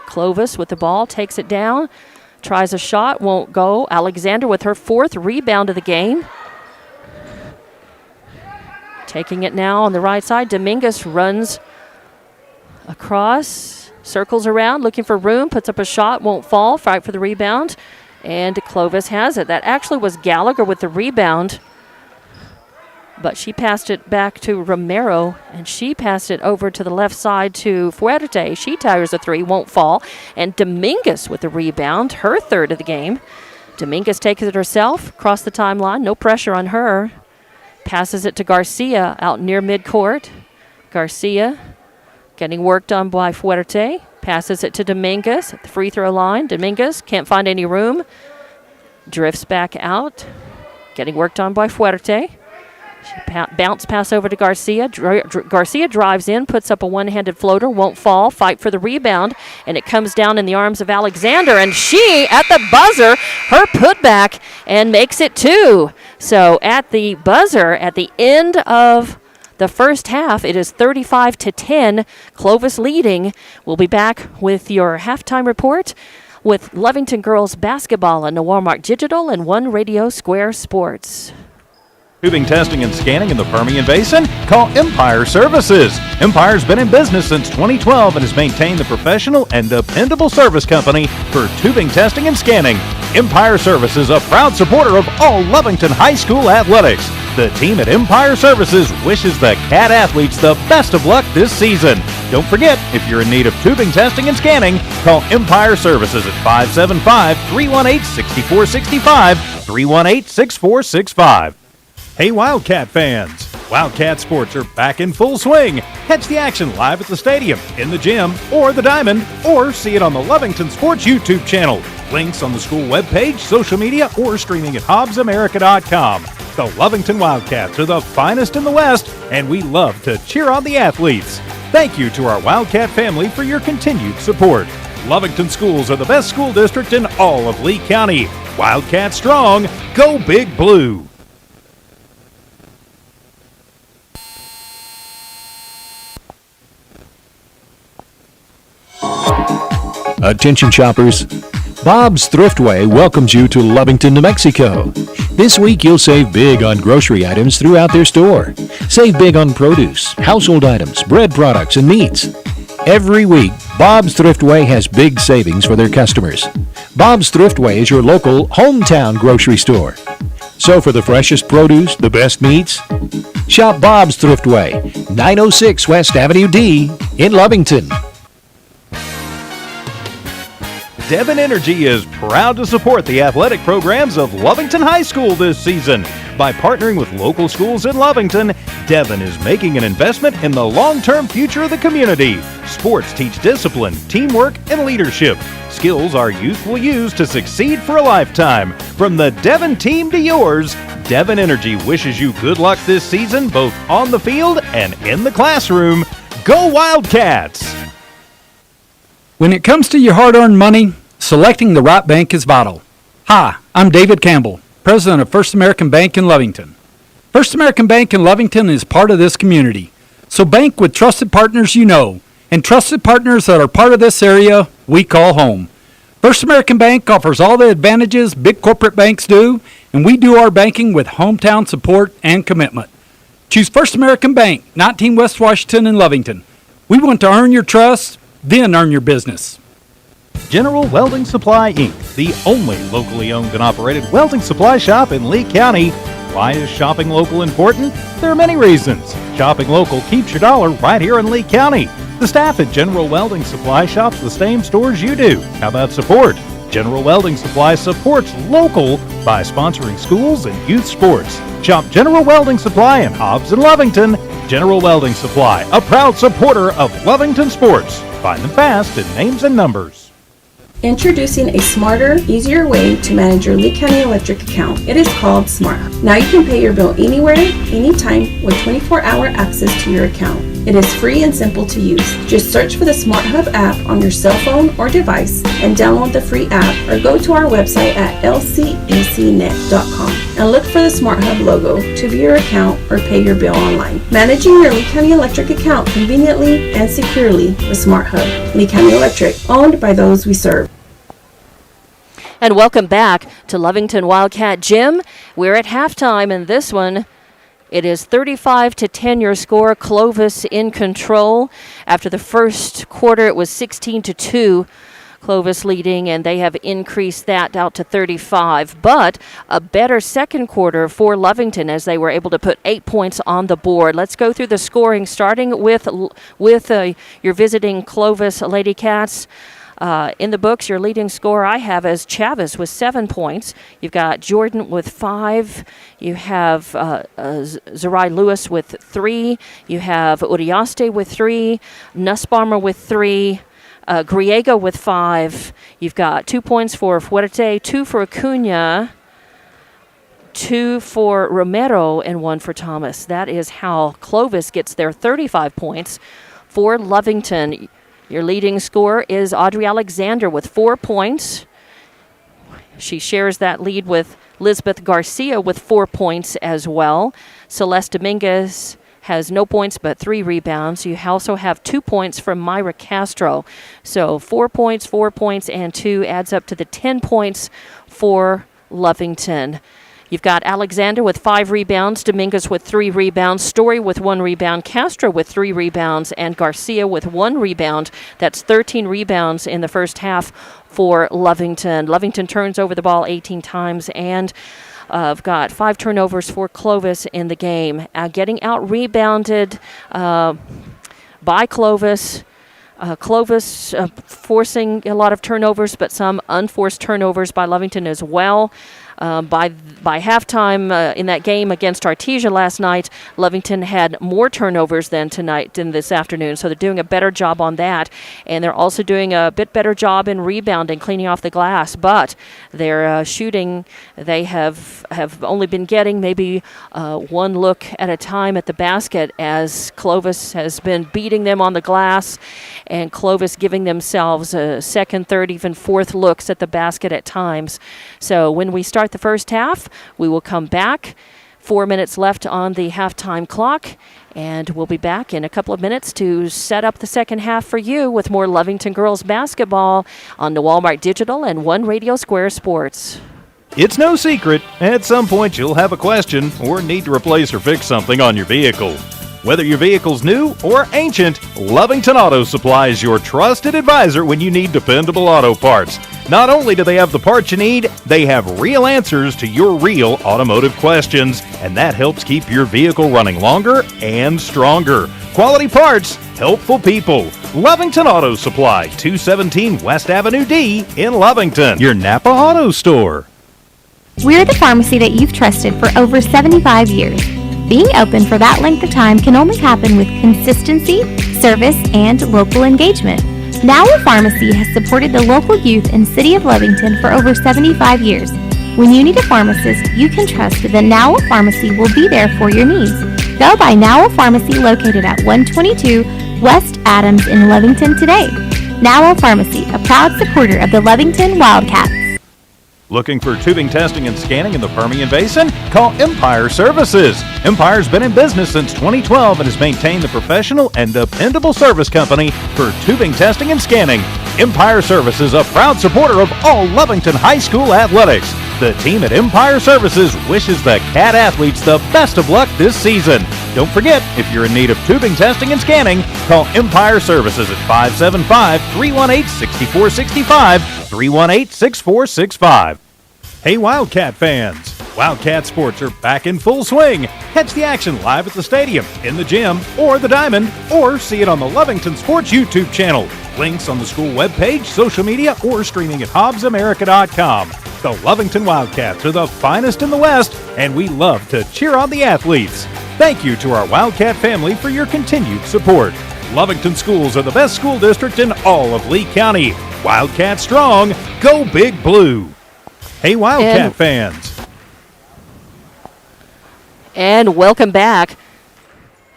Clovis with the ball, takes it down, tries a shot, won't go. Alexander with her 4th rebound of the game. Taking it now on the right side. Dominguez runs across, circles around, looking for room, puts up a shot, won't fall, fight for the rebound, and Clovis has it. That actually was Gallagher with the rebound, but she passed it back to Romero, and she passed it over to the left side to Fuerte. She tires a 3, won't fall, and Dominguez with the rebound, her 3rd of the game. Dominguez takes it herself, across the timeline, no pressure on her. Passes it to Garcia out near midcourt. Garcia getting worked on by Fuerte. Passes it to Dominguez at the free throw line. Dominguez can't find any room. Drifts back out. Getting worked on by Fuerte. Bounce pass over to Garcia. Garcia drives in, puts up a one-handed floater, won't fall, fight for the rebound, and it comes down in the arms of Alexander, and she, at the buzzer, her putback, and makes it 2. So at the buzzer, at the end of the first half, it is 35-10, Clovis leading. We'll be back with your halftime report with Lovington girls basketball on the Walmart Digital and One Radio Square Sports. Tubing testing and scanning in the Permian Basin? Call Empire Services. Empire's been in business since 2012 and has maintained the professional and dependable service company for tubing testing and scanning. Empire Services, a proud supporter of all Lovington High School athletics. The team at Empire Services wishes the Cat athletes the best of luck this season. Don't forget, if you're in need of tubing testing and scanning, call Empire Services at 575-318-6465, 318-6465. Hey Wildcat fans! Wildcat sports are back in full swing. Catch the action live at the stadium, in the gym, or the Diamond, or see it on the Lovington Sports YouTube channel. Links on the school webpage, social media, or streaming at HobbsAmerica.com. The Lovington Wildcats are the finest in the West, and we love to cheer on the athletes. Thank you to our Wildcat family for your continued support. Lovington schools are the best school district in all of Lee County. Wildcat strong, go Big Blue! Attention shoppers, Bob's Thriftway welcomes you to Lovington, New Mexico. This week you'll save big on grocery items throughout their store. Save big on produce, household items, bread products, and meats. Every week, Bob's Thriftway has big savings for their customers. Bob's Thriftway is your local hometown grocery store. So for the freshest produce, the best meats, shop Bob's Thriftway, 906 West Avenue D in Lovington. Devon Energy is proud to support the athletic programs of Lovington High School this season. By partnering with local schools in Lovington, Devon is making an investment in the long-term future of the community. Sports teach discipline, teamwork, and leadership. Skills our youth will use to succeed for a lifetime. From the Devon team to yours, Devon Energy wishes you good luck this season, both on the field and in the classroom. Go Wildcats! When it comes to your hard-earned money, selecting the right bank is vital. Hi, I'm David Campbell, president of First American Bank in Lovington. First American Bank in Lovington is part of this community. So bank with trusted partners you know, and trusted partners that are part of this area we call home. First American Bank offers all the advantages big corporate banks do, and we do our banking with hometown support and commitment. Choose First American Bank, 19 West Washington in Lovington. We want to earn your trust, then earn your business. General Welding Supply, Inc., the only locally owned and operated welding supply shop in Lee County. Why is shopping local important? There are many reasons. Shopping local keeps your dollar right here in Lee County. The staff at General Welding Supply shops the same stores you do. How about support? General Welding Supply supports local by sponsoring schools and youth sports. Shop General Welding Supply in Hobbs and Lovington. General Welding Supply, a proud supporter of Lovington sports. Find them fast in names and numbers. Introducing a smarter, easier way to manage your Lee County Electric account. It is called SmartHub. Now you can pay your bill anywhere, anytime, with 24-hour access to your account. It is free and simple to use. Just search for the SmartHub app on your cell phone or device and download the free app, or go to our website at lcecnet.com and look for the SmartHub logo to view your account or pay your bill online. Managing your Lee County Electric account conveniently and securely with SmartHub. Lee County Electric, owned by those we serve. And welcome back to Lovington Wildcat Gym. We're at halftime in this one. It is 35-10 your score. Clovis in control. After the first quarter, it was 16-2. Clovis leading, and they have increased that out to 35. But a better second quarter for Lovington as they were able to put 8 points on the board. Let's go through the scoring, starting with your visiting Clovis Lady Cats. In the books, your leading scorer I have is Chavez with 7 points. You've got Jordan with 5. You have Zerai Lewis with 3. You have Uriaste with 3. Nussbaumer with 3. Griego with 5. You've got 2 points for Fuerte, 2 for Acuna, 2 for Romero, and 1 for Thomas. That is how Clovis gets their 35 points. For Lovington, your leading scorer is Audrey Alexander with 4 points. She shares that lead with Lisbeth Garcia with 4 points as well. Celeste Dominguez has no points but 3 rebounds. You also have 2 points from Myra Castro. So 4 points, and 2 adds up to the 10 points for Lovington. You've got Alexander with 5 rebounds, Dominguez with 3 rebounds, Story with 1 rebound, Castro with 3 rebounds, and Garcia with 1 rebound. That's 13 rebounds in the first half for Lovington. Lovington turns over the ball 18 times, and I've got 5 turnovers for Clovis in the game. Getting out-rebounded by Clovis. Clovis forcing a lot of turnovers, but some unforced turnovers by Lovington as well. By halftime in that game against Artesia last night, Lovington had more turnovers than this afternoon, so they're doing a better job on that. And they're also doing a bit better job in rebounding, cleaning off the glass. But their shooting, they have only been getting maybe one look at a time at the basket, as Clovis has been beating them on the glass, and Clovis giving themselves a second, third, even fourth looks at the basket at times. So when we start the first half, we will come back. 4 minutes left on the halftime clock, and we'll be back in a couple of minutes to set up the second half for you with more Lovington girls basketball on the Walmart Digital and One Radio Square Sports. It's no secret, at some point you'll have a question or need to replace or fix something on your vehicle. Whether your vehicle's new or ancient, Lovington Auto Supply is your trusted advisor when you need dependable auto parts. Not only do they have the parts you need, they have real answers to your real automotive questions, and that helps keep your vehicle running longer and stronger. Quality parts, helpful people. Lovington Auto Supply, 217 West Avenue D in Lovington, your Napa Auto Store. We're the pharmacy that you've trusted for over 75 years. Being open for that length of time can only happen with consistency, service, and local engagement. Now a Pharmacy has supported the local youth in City of Lovington for over 75 years. When you need a pharmacist, you can trust that Now a Pharmacy will be there for your needs. Go by Now a Pharmacy located at 122 West Adams in Lovington today. Now a Pharmacy, a proud supporter of the Lovington Wildcats. Looking for tubing testing and scanning in the Permian Basin? Call Empire Services. Empire's been in business since 2012 and has maintained the professional and dependable service company for tubing testing and scanning. Empire Services, a proud supporter of all Lovington High School athletics. The team at Empire Services wishes the Cat athletes the best of luck this season. Don't forget, if you're in need of tubing testing and scanning, call Empire Services at 575-318-6465, 318-6465. Hey Wildcat fans! Wildcat sports are back in full swing. Catch the action live at the stadium, in the gym, or the Diamond, or see it on the Lovington Sports YouTube channel. Links on the school webpage, social media, or streaming at hobbsamerica.com. The Lovington Wildcats are the finest in the West, and we love to cheer on the athletes. Thank you to our Wildcat family for your continued support. Lovington schools are the best school district in all of Lee County. Wildcat strong, go Big Blue. Hey Wildcat fans. And welcome back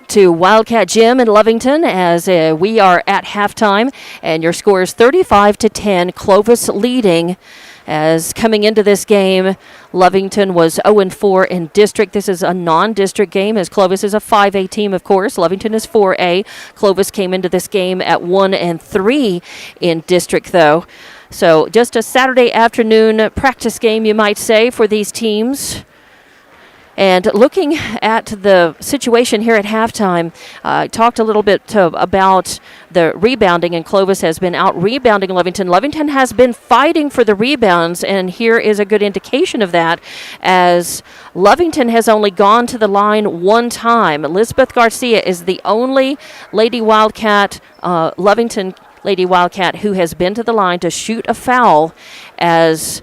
to Wildcat Gym in Lovington as we are at halftime, and your score is 35-10, Clovis leading. As coming into this game, Lovington was 0-4 in district. This is a non-district game, as Clovis is a 5A team, of course. Lovington is 4A. Clovis came into this game at 1-3 in district, though. So just a Saturday afternoon practice game, you might say, for these teams. And looking at the situation here at halftime, I talked a little bit about the rebounding, and Clovis has been out rebounding Lovington. Lovington has been fighting for the rebounds, and here is a good indication of that, as Lovington has only gone to the line one time. Elizabeth Garcia is the only Lady Wildcat, Lovington Lady Wildcat, who has been to the line to shoot a foul, as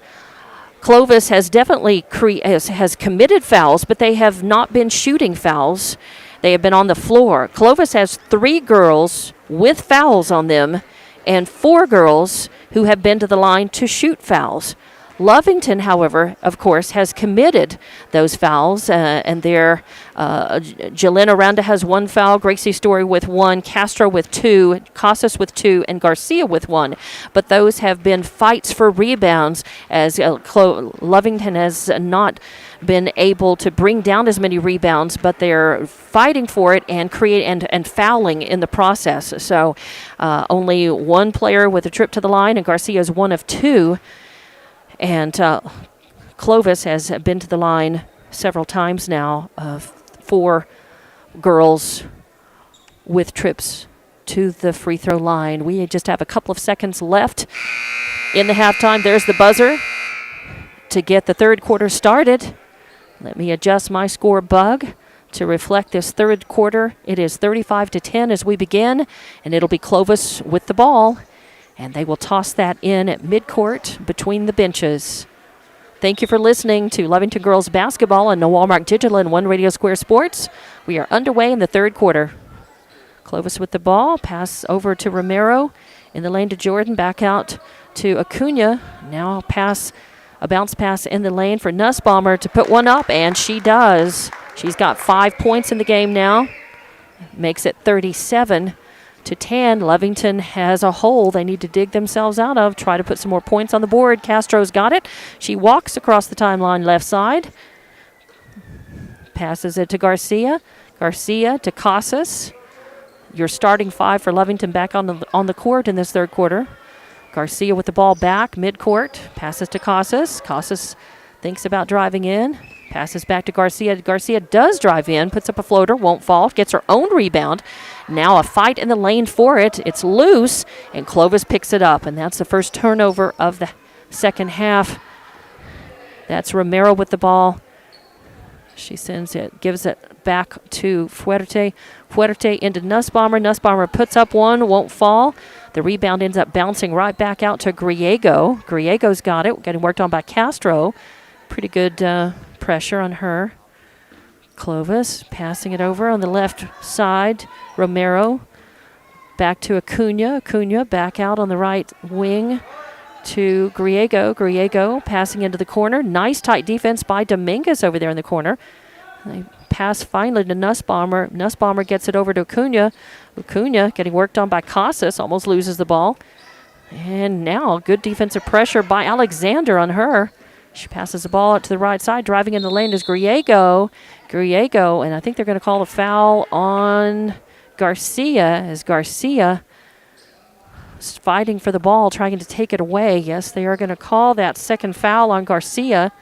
Clovis has definitely has committed fouls, but they have not been shooting fouls. They have been on the floor. Clovis has 3 girls with fouls on them and 4 girls who have been to the line to shoot fouls. Lovington, however, of course, has committed those fouls, and their Jalen Aranda has 1 foul, Gracie Story with 1, Castro with 2, Casas with 2, and Garcia with 1. But those have been fights for rebounds, as Lovington has not been able to bring down as many rebounds, but they're fighting for it and and fouling in the process. So only 1 player with a trip to the line, and Garcia is 1 of 2. And Clovis has been to the line several times now, 4 girls with trips to the free throw line. We just have a couple of seconds left in the halftime. There's the buzzer to get the third quarter started. Let me adjust my score bug to reflect this third quarter. It is 35-10 as we begin, and it'll be Clovis with the ball, and they will toss that in at midcourt between the benches. Thank you for listening to Lovington Girls Basketball on Walmart Digital and One Radio Square Sports. We are underway in the third quarter. Clovis with the ball, pass over to Romero, in the lane to Jordan, back out to Acuna. Now a bounce pass in the lane for Nussbaumer to put one up, and she does. She's got 5 points in the game now. Makes it 37-10. Lovington has a hole they need to dig themselves out of, try to put some more points on the board. Castro's got it. She walks across the timeline left side. Passes it to Garcia. Garcia to Casas. Your starting 5 for Lovington back on the court in this third quarter. Garcia with the ball back, midcourt. Passes to Casas. Casas thinks about driving in. Passes back to Garcia. Garcia does drive in, puts up a floater, won't fall, gets her own rebound. Now a fight in the lane for it. It's loose, and Clovis picks it up, and that's the first turnover of the second half. That's Romero with the ball. She sends it, gives it back to Fuerte. Fuerte into Nussbaumer. Nussbaumer puts up one, won't fall. The rebound ends up bouncing right back out to Griego. Griego's got it, getting worked on by Castro. Pretty good pressure on her. Clovis passing it over on the left side. Romero back to Acuna. Acuna back out on the right wing to Griego. Griego passing into the corner. Nice tight defense by Dominguez over there in the corner. They pass finally to Nussbaumer. Nussbaumer gets it over to Acuna. Acuna getting worked on by Casas, almost loses the ball. And now good defensive pressure by Alexander on her. She passes the ball out to the right side. Driving in the lane is Griego. Griego, and I think they're going to call a foul on Garcia as Garcia is fighting for the ball, trying to take it away. Yes, they are going to call that second foul on Garcia.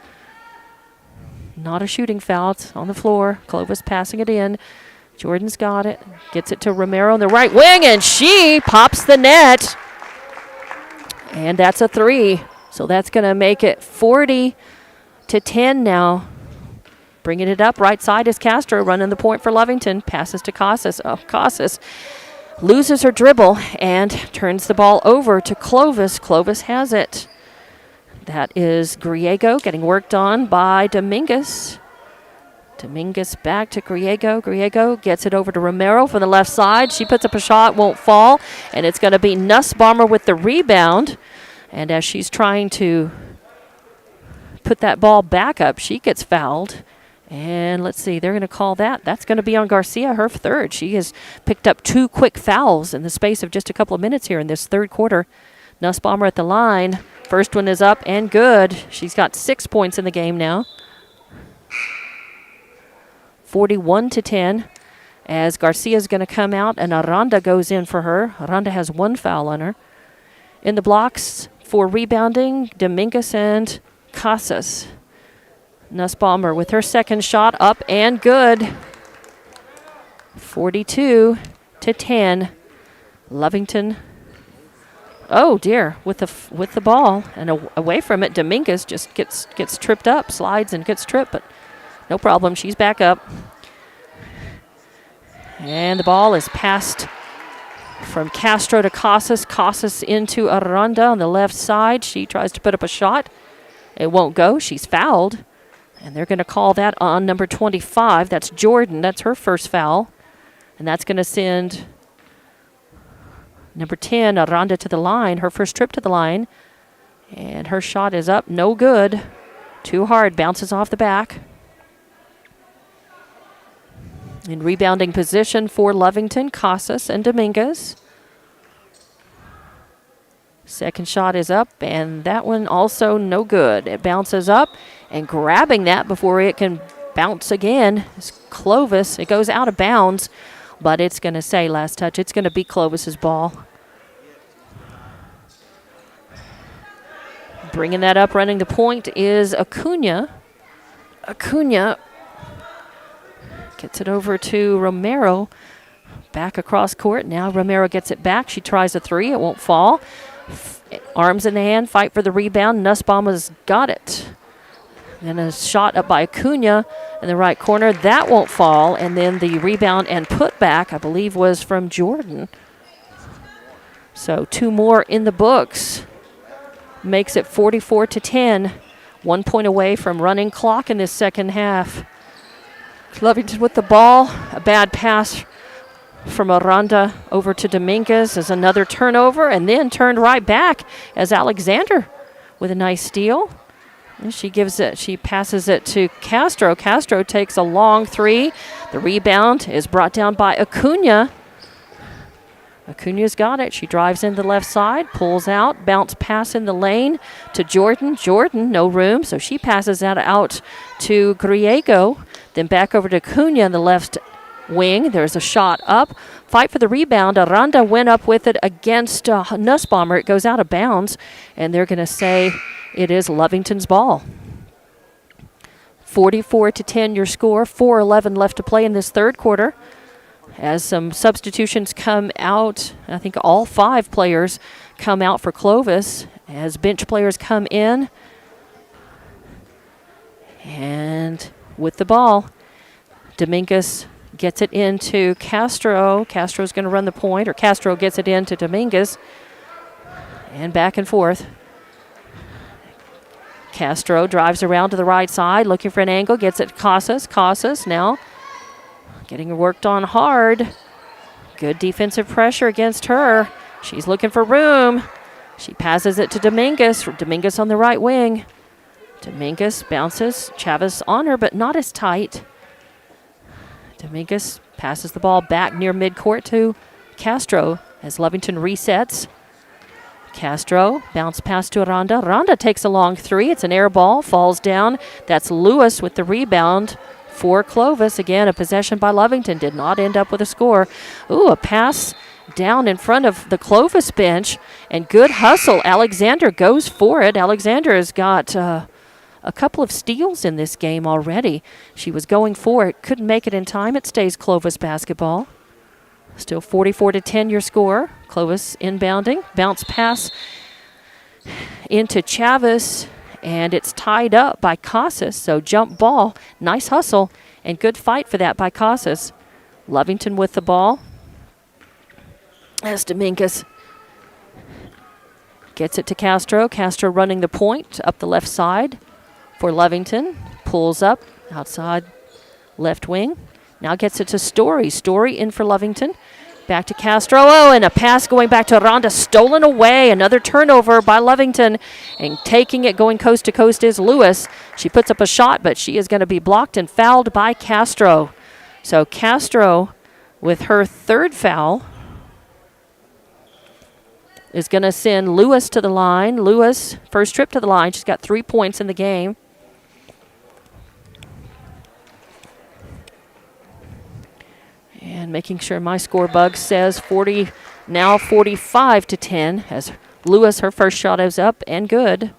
Not a shooting foul. It's on the floor. Clovis passing it in. Jordan's got it. Gets it to Romero on the right wing, and she pops the net. And that's a 3. So that's going to make it 40-10 now. Bringing it up. Right side is Castro running the point for Lovington. Passes to Casas. Oh, Casas loses her dribble and turns the ball over to Clovis. Clovis has it. That is Griego getting worked on by Dominguez. Dominguez back to Griego. Griego gets it over to Romero from the left side. She puts up a shot, won't fall, and it's going to be Nussbaumer with the rebound. And as she's trying to put that ball back up, she gets fouled. And let's see, they're going to call that. That's going to be on Garcia, her third. She has picked up 2 quick fouls in the space of just a couple of minutes here in this third quarter. Nussbaumer at the line. First one is up and good. She's got 6 points in the game now. 41-10 as Garcia's going to come out and Aranda goes in for her. Aranda has 1 foul on her. In the blocks for rebounding, Dominguez and Casas. Nussbaumer with her second shot up and good. 42-10. Lovington. Oh dear, with the ball and away from it, Dominguez just gets tripped up, slides and gets tripped, but no problem. She's back up. And the ball is passed from Castro to Casas. Casas into Aranda on the left side. She tries to put up a shot. It won't go. She's fouled. And they're going to call that on number 25. That's Jordan. That's her first foul. And that's going to send number 10, Aranda, to the line. Her first trip to the line. And her shot is up. No good. Too hard. Bounces off the back. In rebounding position for Lovington, Casas and Dominguez. Second shot is up, and that one also no good. It bounces up, and grabbing that before it can bounce again is Clovis. It goes out of bounds, but it's going to say last touch. It's going to be Clovis's ball. Bringing that up, running the point is Acuna. Acuna gets it over to Romero. Back across court. Now Romero gets it back. She tries a three. It won't fall. Arms in the hand. Fight for the rebound. Nussbaum's got it. Then a shot up by Acuna in the right corner. That won't fall. And then the rebound and putback, I believe, was from Jordan. So 2 more in the books. Makes it 44-10. 1 point away from running clock in this second half. Lovington with the ball. A bad pass from Aranda over to Dominguez as another turnover, and then turned right back as Alexander with a nice steal. And she passes it to Castro. Castro takes a long three. The rebound is brought down by Acuna. Acuna's got it. She drives in the left side, pulls out, bounce pass in the lane to Jordan. Jordan, no room, so she passes that out to Griego. Then back over to Acuna in the left wing. There's a shot up. Fight for the rebound. Aranda went up with it against Nussbaumer. It goes out of bounds, and they're going to say it is Lovington's ball. 44-10 your score. 4:11 left to play in this third quarter. As some substitutions come out, I think all 5 players come out for Clovis as bench players come in. And with the ball, Dominguez gets it into Castro. Castro's going to run the point, or Castro gets it into Dominguez. And back and forth. Castro drives around to the right side, looking for an angle, gets it to Casas. Casas now getting worked on hard. Good defensive pressure against her. She's looking for room. She passes it to Dominguez. Dominguez on the right wing. Dominguez bounces. Chavez on her, but not as tight. Dominguez passes the ball back near midcourt to Castro as Lovington resets. Castro, bounce pass to Aranda. Aranda takes a long three. It's an air ball, falls down. That's Lewis with the rebound for Clovis. Again, a possession by Lovington. Did not end up with a score. Ooh, a pass down in front of the Clovis bench, and good hustle. Alexander goes for it. Alexander has got a couple of steals in this game already. She was going for it, couldn't make it in time. It stays Clovis basketball. Still 44-10 your score. Clovis inbounding. Bounce pass into Chavez, and it's tied up by Casas. So jump ball. Nice hustle and good fight for that by Casas. Lovington with the ball. As Dominguez gets it to Castro. Castro running the point up the left side for Lovington. Pulls up outside left wing. Now gets it to Story. Story in for Lovington. Back to Castro. Oh, and a pass going back to Aranda. Stolen away. Another turnover by Lovington. And taking it, going coast to coast, is Lewis. She puts up a shot, but she is going to be blocked and fouled by Castro. So Castro, with her third foul, is going to send Lewis to the line. Lewis, first trip to the line. She's got 3 points in the game. And making sure my score bug says 45-10 as Lewis, her first shot is up and good.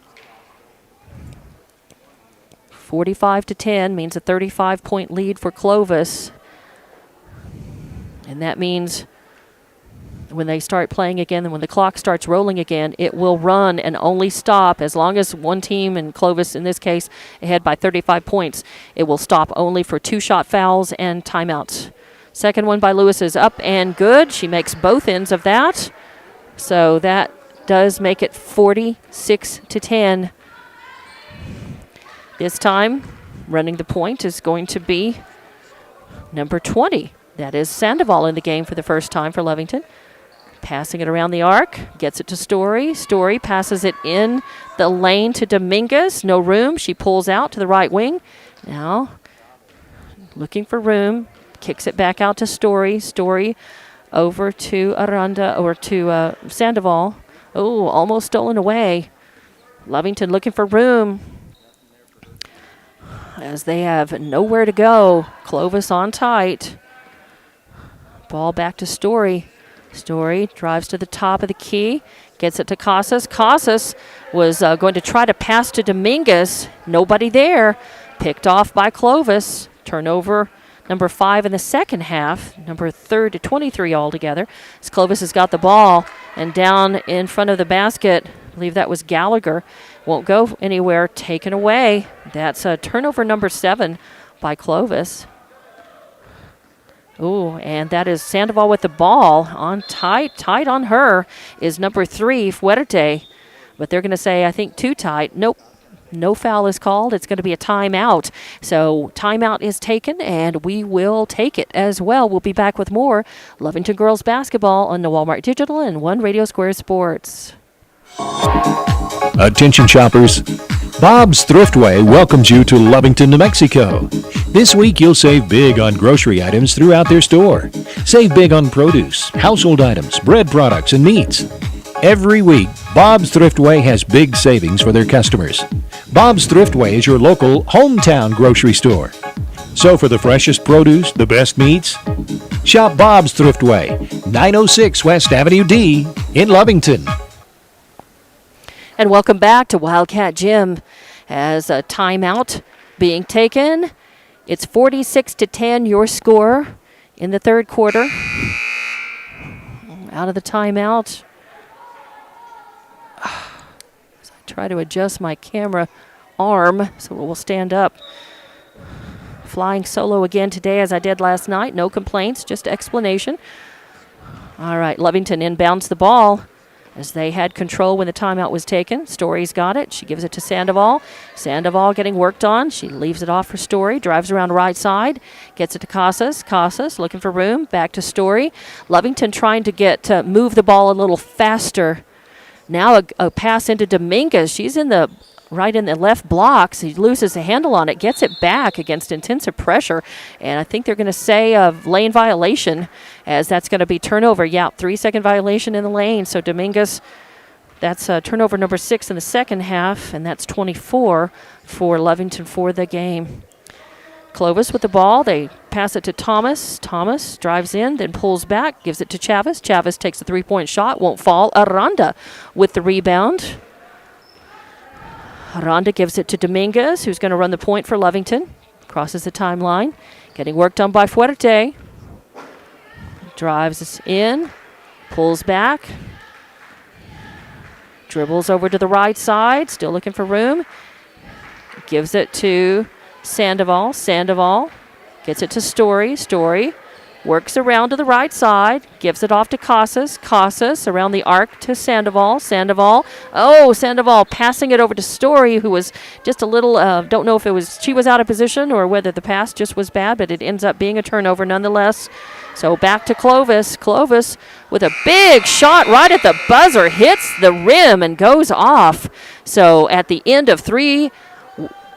45-10 means a 35-point lead for Clovis. And that means when they start playing again and when the clock starts rolling again, it will run and only stop as long as one team, and Clovis in this case, ahead by 35 points. It will stop only for 2-shot fouls and timeouts. Second one by Lewis is up and good. She makes both ends of that. So that does make it 46-10. This time, running the point is going to be number 20. That is Sandoval in the game for the first time for Lovington. Passing it around the arc, gets it to Story. Story passes it in the lane to Dominguez. No room. She pulls out to the right wing. Now, looking for room. Kicks it back out to Story. Story over to Aranda, or to Sandoval. Oh, almost stolen away. Lovington looking for room as they have nowhere to go. Clovis on tight. Ball back to Story. Story drives to the top of the key, gets it to Casas. Casas was going to try to pass to Dominguez. Nobody there. Picked off by Clovis. Turnover number 5 in the second half, number 3 to 23 altogether. As Clovis has got the ball and down in front of the basket, I believe that was Gallagher. Won't go anywhere, taken away. That's turnover number 7 by Clovis. Ooh, and that is Sandoval with the ball on tight on her is number 3, Fuerte. But they're going to say, I think, too tight. Nope. No foul is called. It's going to be a timeout. So timeout is taken, and we will take it as well. We'll be back with more Lovington girls basketball on the Walmart Digital and One Radio Square Sports. Attention shoppers. Bob's Thriftway welcomes you to Lovington, New Mexico. This week you'll save big on grocery items throughout their store. Save big on produce, household items, bread products, and meats. Every week, Bob's Thriftway has big savings for their customers. Bob's Thriftway is your local hometown grocery store. So for the freshest produce, the best meats, shop Bob's Thriftway, 906 West Avenue D in Lovington. And welcome back to Wildcat Gym as a timeout being taken. It's 46-10, your score in the third quarter. Out of the timeout. As I try to adjust my camera arm so it will stand up. Flying solo again today as I did last night. No complaints, just explanation. All right, Lovington inbounds the ball as they had control when the timeout was taken. Story's got it. She gives it to Sandoval. Sandoval getting worked on. She leaves it off for Story. Drives around the right side. Gets it to Casas. Casas looking for room. Back to Story. Lovington trying to get move the ball a little faster. Now a pass into Dominguez. She's in the right in the left block. So he loses the handle on it. Gets it back against intensive pressure. And I think they're going to say a lane violation as that's going to be turnover. Yeah, 3-second violation in the lane. So Dominguez, that's turnover number 6 in the second half. And that's 24 for Lovington for the game. Clovis with the ball. They pass it to Thomas. Thomas drives in, then pulls back, gives it to Chavez. Chavez takes a three-point shot, won't fall. Aranda with the rebound. Aranda gives it to Dominguez, who's going to run the point for Lovington. Crosses the timeline. Getting worked on by Fuerte. Drives in, pulls back. Dribbles over to the right side, still looking for room. Gives it to Sandoval. Sandoval gets it to Story. Story works around to the right side. Gives it off to Casas. Casas around the arc to Sandoval. Sandoval. Oh, Sandoval passing it over to Story, who was just a little, don't know if it was she was out of position or whether the pass just was bad, but it ends up being a turnover nonetheless. So back to Clovis. Clovis with a big shot right at the buzzer. Hits the rim and goes off. So at the end of 3,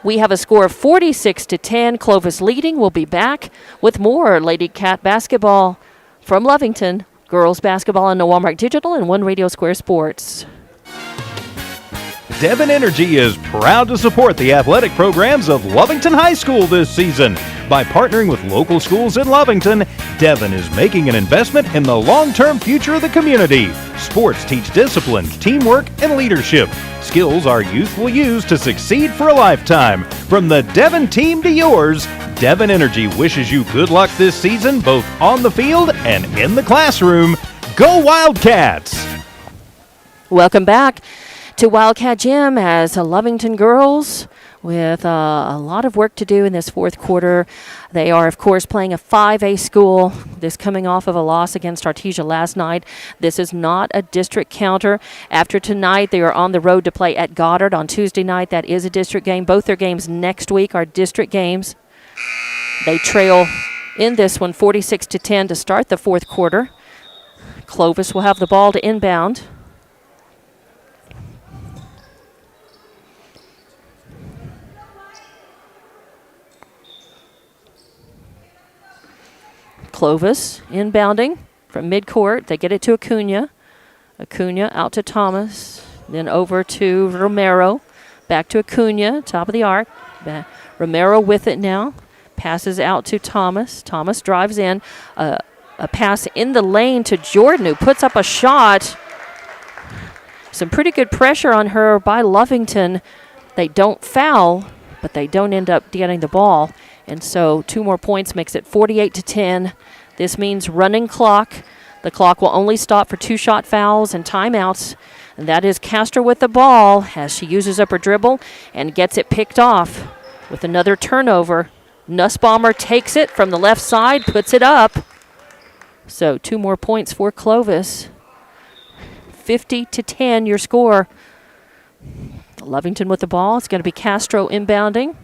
we have a score of 46-10. Clovis leading. We'll be back with more Lady Cat basketball from Lovington. Girls basketball on the Walmart Digital and One Radio Square Sports. Devon Energy is proud to support the athletic programs of Lovington High School this season. By partnering with local schools in Lovington, Devon is making an investment in the long-term future of the community. Sports teach discipline, teamwork, and leadership. Skills our youth will use to succeed for a lifetime. From the Devon team to yours, Devon Energy wishes you good luck this season, both on the field and in the classroom. Go Wildcats! Welcome back to Wildcat Gym as Lovington girls with a lot of work to do in this fourth quarter. They are, of course, playing a 5A school. This coming off of a loss against Artesia last night. This is not a district counter. After tonight, they are on the road to play at Goddard on Tuesday night. That is a district game. Both their games next week are district games. They trail in this one 46-10 to start the fourth quarter. Clovis will have the ball to inbound. Clovis inbounding from midcourt. They get it to Acuna. Acuna out to Thomas. Then over to Romero. Back to Acuna, top of the arc. Romero with it now. Passes out to Thomas. Thomas drives in. A pass in the lane to Jordan, who puts up a shot. Some pretty good pressure on her by Lovington. They don't foul, but they don't end up getting the ball. And so 2 more points makes it 48-10. This means running clock. The clock will only stop for 2 shot fouls and timeouts. And that is Castro with the ball as she uses up her dribble and gets it picked off with another turnover. Nussbaumer takes it from the left side, puts it up. So 2 more points for Clovis. 50-10 your score. Lovington with the ball. It's going to be Castro inbounding.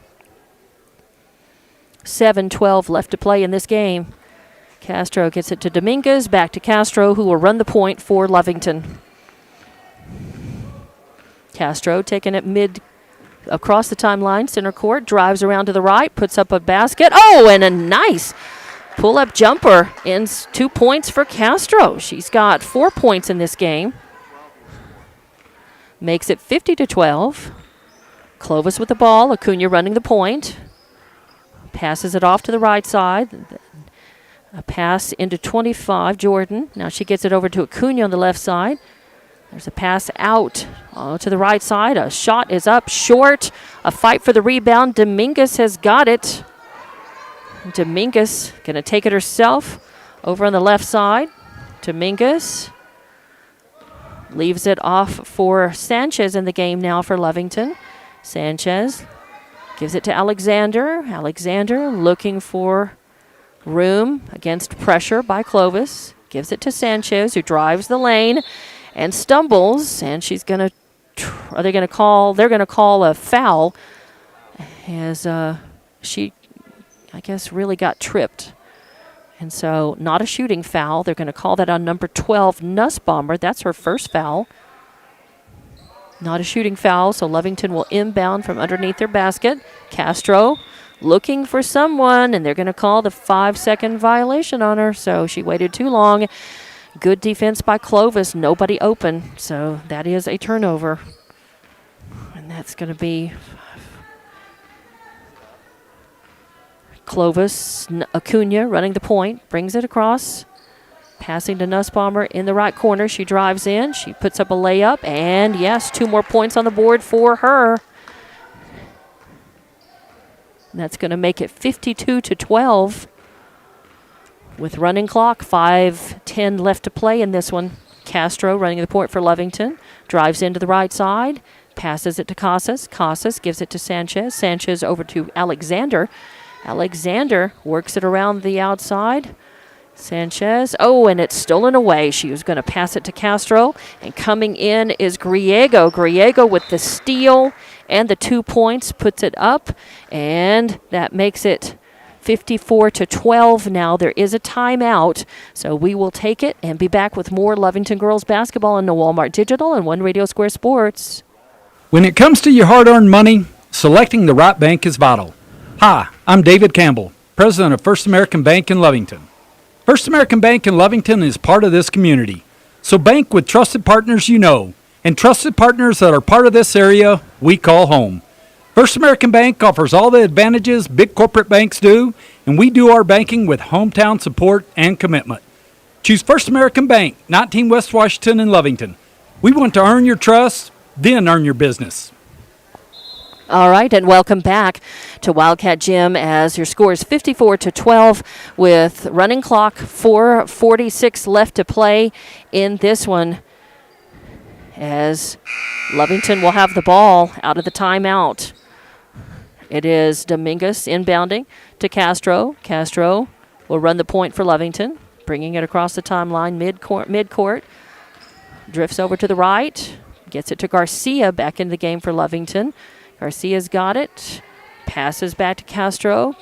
7:12 left to play in this game. Castro gets it to Dominguez, back to Castro, who will run the point for Lovington. Castro taking it mid across the timeline, center court, drives around to the right, puts up a basket. Oh, and a nice pull-up jumper. Ends 2 points for Castro. She's got 4 points in this game. Makes it 50-12. Clovis with the ball. Acuna running the point. Passes it off to the right side. A pass into 25, Jordan. Now she gets it over to Acuna on the left side. There's a pass out to the right side. A shot is up short. A fight for the rebound. Dominguez has got it. Dominguez going to take it herself over on the left side. Dominguez leaves it off for Sanchez in the game now for Lovington. Sanchez gives it to Alexander. Alexander looking for room against pressure by Clovis. Gives it to Sanchez, who drives the lane and stumbles. And she's going to, they're going to call a foul as she, I guess, really got tripped. And so not a shooting foul. They're going to call that on number 12, Nussbaumer. That's her first foul. Not a shooting foul, so Lovington will inbound from underneath their basket. Castro looking for someone, and they're going to call the 5-second violation on her. So she waited too long. Good defense by Clovis. Nobody open, so that is a turnover. And that's going to be Clovis. Acuna running the point, brings it across. Passing to Nussbaumer in the right corner. She drives in. She puts up a layup. And, yes, 2 more points on the board for her. And that's going to make it 52-12. With running clock, 5:10 left to play in this one. Castro running the point for Lovington. Drives into the right side. Passes it to Casas. Casas gives it to Sanchez. Sanchez over to Alexander. Alexander works it around the outside. Sanchez. Oh, and it's stolen away. She was going to pass it to Castro. And coming in is Griego. Griego with the steal and the 2 points puts it up. And that makes it 54-12 now. There is a timeout. So we will take it and be back with more Lovington girls basketball on the Walmart Digital and One Radio Square Sports. When it comes to your hard-earned money, selecting the right bank is vital. Hi, I'm David Campbell, president of First American Bank in Lovington. First American Bank in Lovington is part of this community. So bank with trusted partners you know, and trusted partners that are part of this area we call home. First American Bank offers all the advantages big corporate banks do, and we do our banking with hometown support and commitment. Choose First American Bank, 19 West Washington in Lovington. We want to earn your trust, then earn your business. All right, and welcome back to Wildcat Gym as your score is 54-12 with running clock, 4:46 left to play in this one as Lovington will have the ball out of the timeout. It is Dominguez inbounding to Castro. Castro will run the point for Lovington, bringing it across the timeline mid-court. Drifts over to the right, gets it to Garcia back in the game for Lovington. Garcia's got it. Passes back to Castro.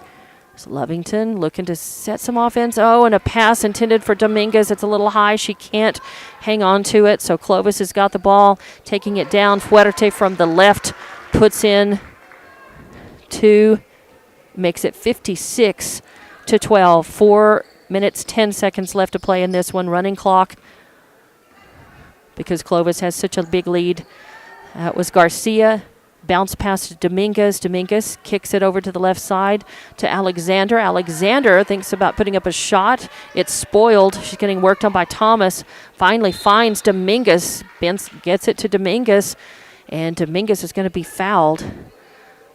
So Lovington looking to set some offense. Oh, and a pass intended for Dominguez. It's a little high. She can't hang on to it. So Clovis has got the ball, taking it down. Fuerte from the left puts in 2. Makes it 56-12. 4 minutes, 10 seconds left to play in this one. Running clock because Clovis has such a big lead. That was Garcia. Bounce pass to Dominguez. Dominguez kicks it over to the left side to Alexander. Alexander thinks about putting up a shot. It's spoiled. She's getting worked on by Thomas. Finally finds Dominguez. Benz gets it to Dominguez, and Dominguez is going to be fouled.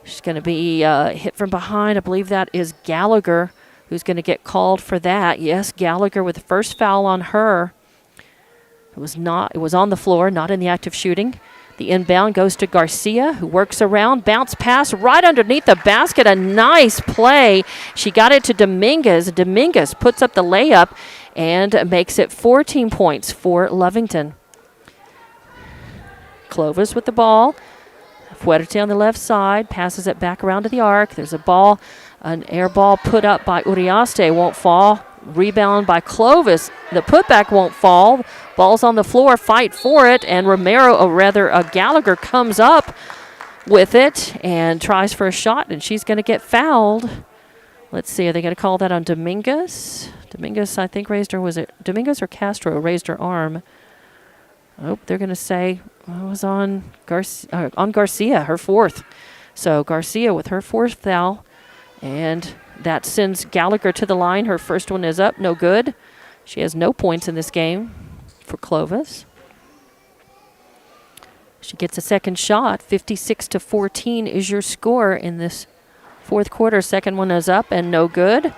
She's going to be hit from behind. I believe that is Gallagher who's going to get called for that. Yes, Gallagher with the first foul on her. It was on the floor, not in the act of shooting. The inbound goes to Garcia, who works around. Bounce pass right underneath the basket. A nice play. She got it to Dominguez. Dominguez puts up the layup and makes it 14 points for Lovington. Clovis with the ball. Fuerte on the left side. Passes it back around to the arc. There's a ball, an air ball put up by Uriaste. Won't fall. Rebound by Clovis. The putback won't fall. Ball's on the floor. Fight for it. And Gallagher comes up with it and tries for a shot, and she's going to get fouled. Let's see. Are they going to call that on Dominguez? Dominguez, I think, raised her. Was it Dominguez or Castro raised her arm? Oh, they're going to say it was on Garcia, her fourth. So Garcia with her fourth foul. And that sends Gallagher to the line. Her first one is up, no good. She has no points in this game for Clovis. She gets a second shot. 56-14 is your score in this fourth quarter. Second one is up and no good.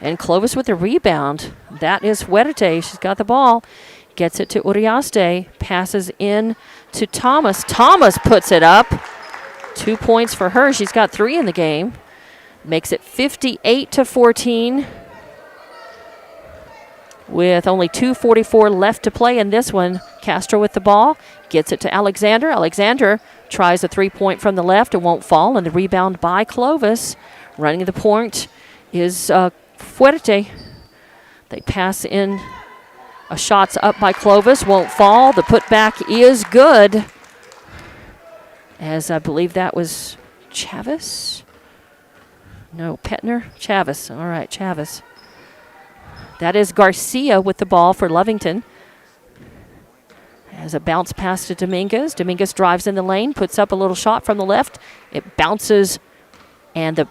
And Clovis with a rebound. That is Fuerte. She's got the ball. Gets it to Uriaste. Passes in to Thomas. Thomas puts it up. 2 points for her. She's got 3 in the game. Makes it 58-14 with only 2:44 left to play in this one. Castro with the ball. Gets it to Alexander. Alexander tries a three-point from the left. It won't fall. And the rebound by Clovis. Running the point is Fuerte. They pass in. A shot's up by Clovis. Won't fall. The putback is good. As I believe that was Chavez. No, Petner? Chavez. All right, Chavez. That is Garcia with the ball for Lovington. As a bounce pass to Dominguez. Dominguez drives in the lane, puts up a little shot from the left. It bounces, and the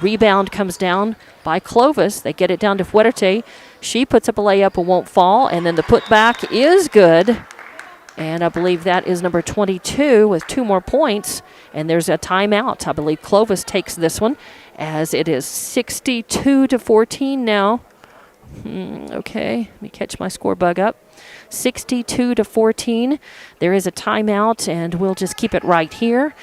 rebound comes down by Clovis. They get it down to Fuerte. She puts up a layup and won't fall, and then the putback is good. And I believe that is number 22 with 2 more points. And there's a timeout. I believe Clovis takes this one as it is 62-14 now. Okay, let me catch my score bug up. 62-14. There is a timeout, and we'll just keep it right here.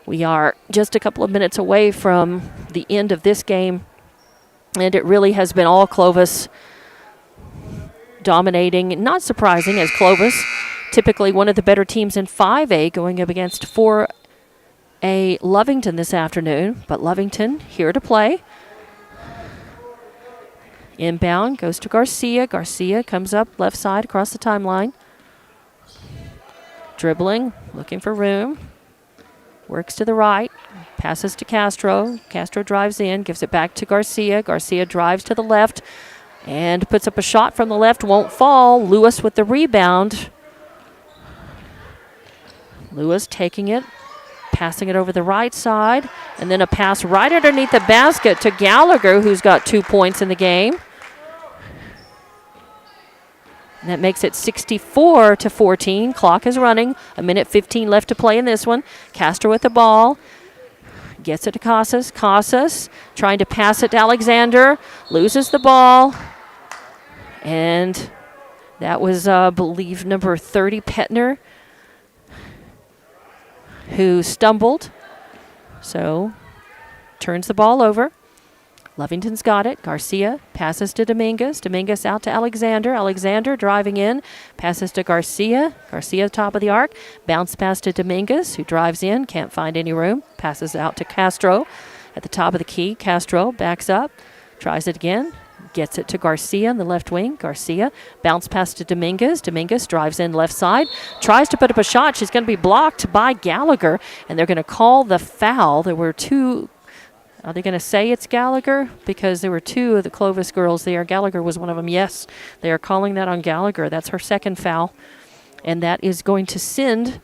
We are just a couple of minutes away from the end of this game, and it really has been all Clovis dominating. Not surprising, as Clovis, typically one of the better teams in 5A, going up against 4A Lovington this afternoon. But Lovington here to play. Inbound goes to Garcia. Garcia comes up left side across the timeline. Dribbling, looking for room. Works to the right. Passes to Castro. Castro drives in, gives it back to Garcia. Garcia drives to the left and puts up a shot from the left. Won't fall. Lewis with the rebound. Lewis taking it, passing it over the right side, and then a pass right underneath the basket to Gallagher, who's got 2 points in the game. And that makes it 64-14. Clock is running. 1:15 left to play in this one. Castro with the ball. Gets it to Casas. Casas trying to pass it to Alexander. Loses the ball. And that was, I believe, number 30, Petner, who stumbled. So turns the ball over. Lovington's got it. Garcia passes to Dominguez. Dominguez out to Alexander. Alexander driving in. Passes to Garcia. Garcia top of the arc. Bounce pass to Dominguez, who drives in. Can't find any room. Passes out to Castro at the top of the key. Castro backs up. Tries it again. Gets it to Garcia in the left wing. Garcia bounce pass to Dominguez. Dominguez drives in left side. Tries to put up a shot. She's going to be blocked by Gallagher, and they're going to call the foul. There were 2. Are they going to say it's Gallagher? Because there were 2 of the Clovis girls there. Gallagher was one of them. Yes, they are calling that on Gallagher. That's her second foul. And that is going to send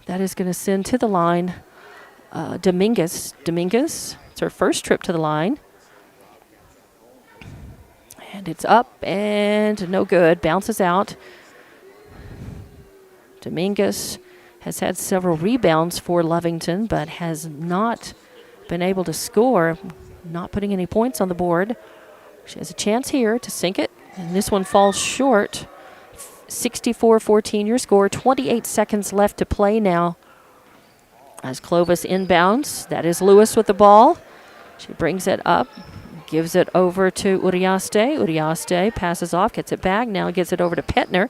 That is going to send to the line Dominguez. Dominguez, it's her first trip to the line. And it's up and no good. Bounces out. Dominguez has had several rebounds for Lovington, but has not been able to score, not putting any points on the board. She has a chance here to sink it, and this one falls short. 64-14 your score. 28 seconds left to play now. As Clovis inbounds, that is Lewis with the ball. She brings it up, gives it over to Uriaste. Uriaste passes off, gets it back, now gets it over to Petner.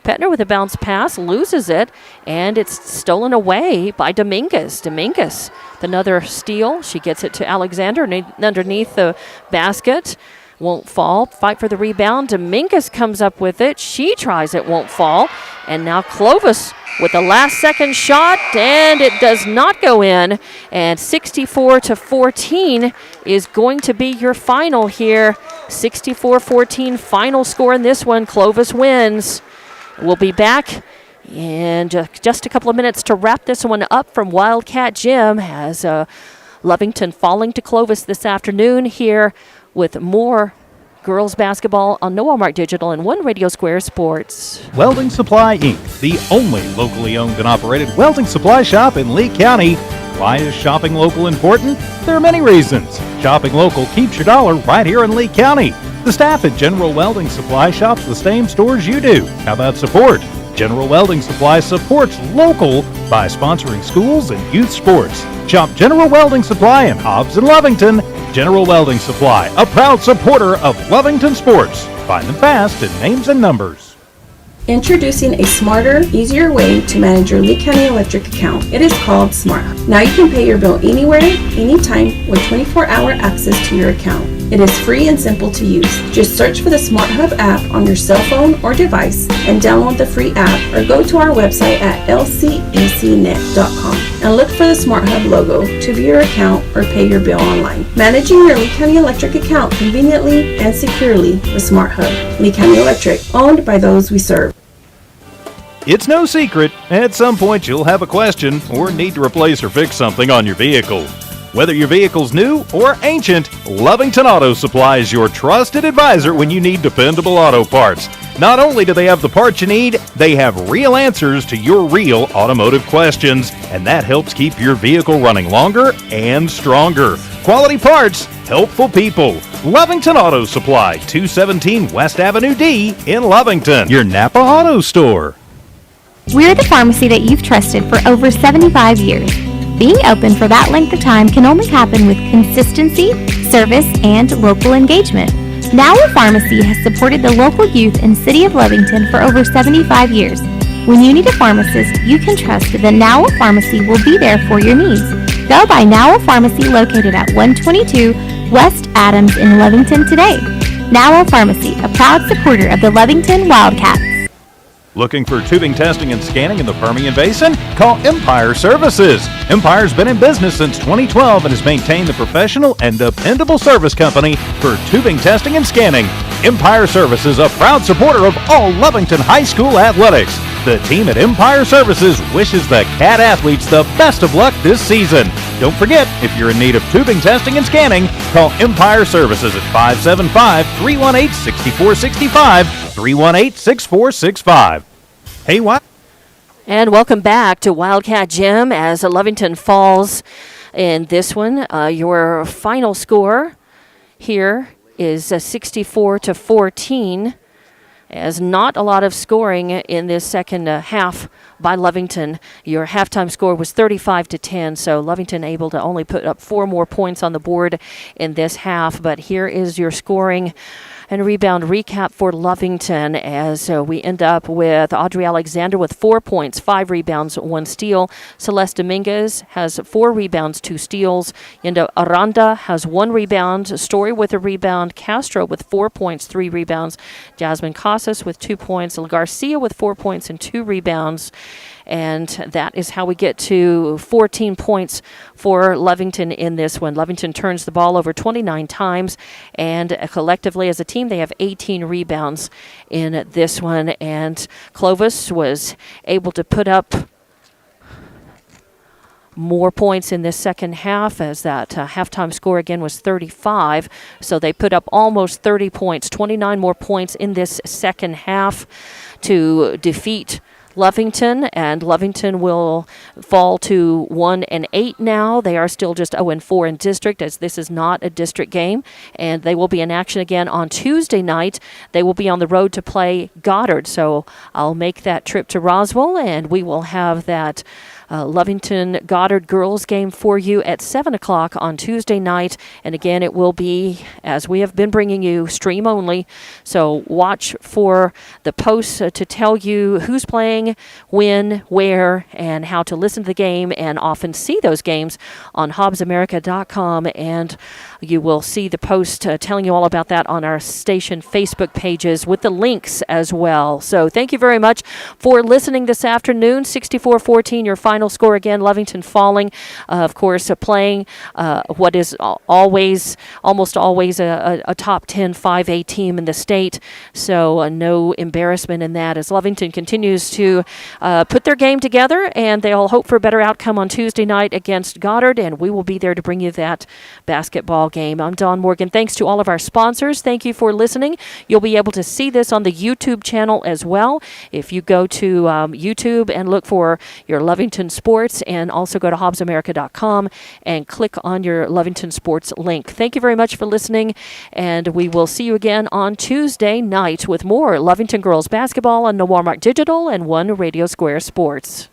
Petner with a bounce pass, loses it, and it's stolen away by Dominguez. Dominguez, another steal. She gets it to Alexander underneath the basket. Won't fall. Fight for the rebound. Dominguez comes up with it. She tries it, won't fall. And now Clovis with the last second shot, and it does not go in. And 64-14 is going to be your final here. 64-14 final score in this one. Clovis wins. We'll be back in just a couple of minutes to wrap this one up from Wildcat Gym as Lovington falling to Clovis this afternoon here with more girls basketball on No Walmart Digital and One Radio Square Sports. Welding Supply, Inc., the only locally owned and operated welding supply shop in Lee County. Why is shopping local important? There are many reasons. Shopping local keeps your dollar right here in Lee County. The staff at General Welding Supply shops the same stores you do. How about support? General Welding Supply supports local by sponsoring schools and youth sports. Shop General Welding Supply in Hobbs and Lovington. General Welding Supply, a proud supporter of Lovington sports. Find them fast in names and numbers. Introducing a smarter, easier way to manage your Lee County Electric account. It is called SmartHub. Now you can pay your bill anywhere, anytime, with 24-hour access to your account. It is free and simple to use. Just search for the SmartHub app on your cell phone or device and download the free app, or go to our website at lcecnet.com and look for the SmartHub logo to view your account or pay your bill online. Managing your Lee County Electric account conveniently and securely with SmartHub. Lee County Electric, owned by those we serve. It's no secret, at some point you'll have a question or need to replace or fix something on your vehicle. Whether your vehicle's new or ancient, Lovington Auto Supply is your trusted advisor when you need dependable auto parts. Not only do they have the parts you need, they have real answers to your real automotive questions, and that helps keep your vehicle running longer and stronger. Quality parts, helpful people. Lovington Auto Supply, 217 West Avenue D in Lovington, your Napa Auto Store. We're the pharmacy that you've trusted for over 75 years. Being open for that length of time can only happen with consistency, service, and local engagement. Now a Pharmacy has supported the local youth and City of Lovington for over 75 years. When you need a pharmacist, you can trust that Now a Pharmacy will be there for your needs. Go by Now a Pharmacy located at 122 West Adams in Lovington today. Now a Pharmacy, a proud supporter of the Lovington Wildcats. Looking for tubing testing and scanning in the Permian Basin? Call Empire Services. Empire's been in business since 2012 and has maintained the professional and dependable service company for tubing testing and scanning. Empire Services, a proud supporter of all Lovington High School athletics. The team at Empire Services wishes the Cat athletes the best of luck this season. Don't forget, if you're in need of tubing testing and scanning, call Empire Services at 575-318-6465, 318-6465. Hey, what? And welcome back to Wildcat Gym as Lovington falls in this one. Your final score here is 64-14. As not a lot of scoring in this second half by Lovington. Your halftime score was 35-10, so Lovington able to only put up 4 more points on the board in this half. But here is your scoring and rebound recap for Lovington as we end up with Audrey Alexander with 4 points, 5 rebounds, 1 steal. Celeste Dominguez has 4 rebounds, 2 steals. Yenda Aranda has 1 rebound. Story with a rebound. Castro with 4 points, 3 rebounds. Jasmine Casas with 2 points. Garcia with 4 points and 2 rebounds. And that is how we get to 14 points for Lovington in this one. Lovington turns the ball over 29 times, and collectively as a team, they have 18 rebounds in this one. And Clovis was able to put up more points in this second half, as that halftime score again was 35. So they put up almost 30 points, 29 more points in this second half to defeat Lovington, and Lovington will fall to 1-8 now. They are still just 0-4 in district, as this is not a district game, and they will be in action again on Tuesday night. They will be on the road to play Goddard, so I'll make that trip to Roswell, and we will have that Lovington Goddard girls game for you at 7 o'clock on Tuesday night. And again, it will be, as we have been bringing you, stream only. So watch for the posts to tell you who's playing, when, where, and how to listen to the game, and often see those games on HobbsAmerica.com. And you will see the post telling you all about that on our station Facebook pages with the links as well. So thank you very much for listening this afternoon. 64-14, your final score again. Lovington falling, of course, playing what is almost always a top 10 5A team in the state. So no embarrassment in that, as Lovington continues to put their game together, and they'll hope for a better outcome on Tuesday night against Goddard, and we will be there to bring you that basketball game. I'm Dawn Morgan. Thanks to all of our sponsors. Thank you for listening. You'll be able to see this on the YouTube channel as well. If you go to YouTube and look for your Lovington Sports, and also go to HobbsAmerica.com and click on your Lovington Sports link. Thank you very much for listening, and we will see you again on Tuesday night with more Lovington girls basketball on Walmart Digital and One Radio Square Sports.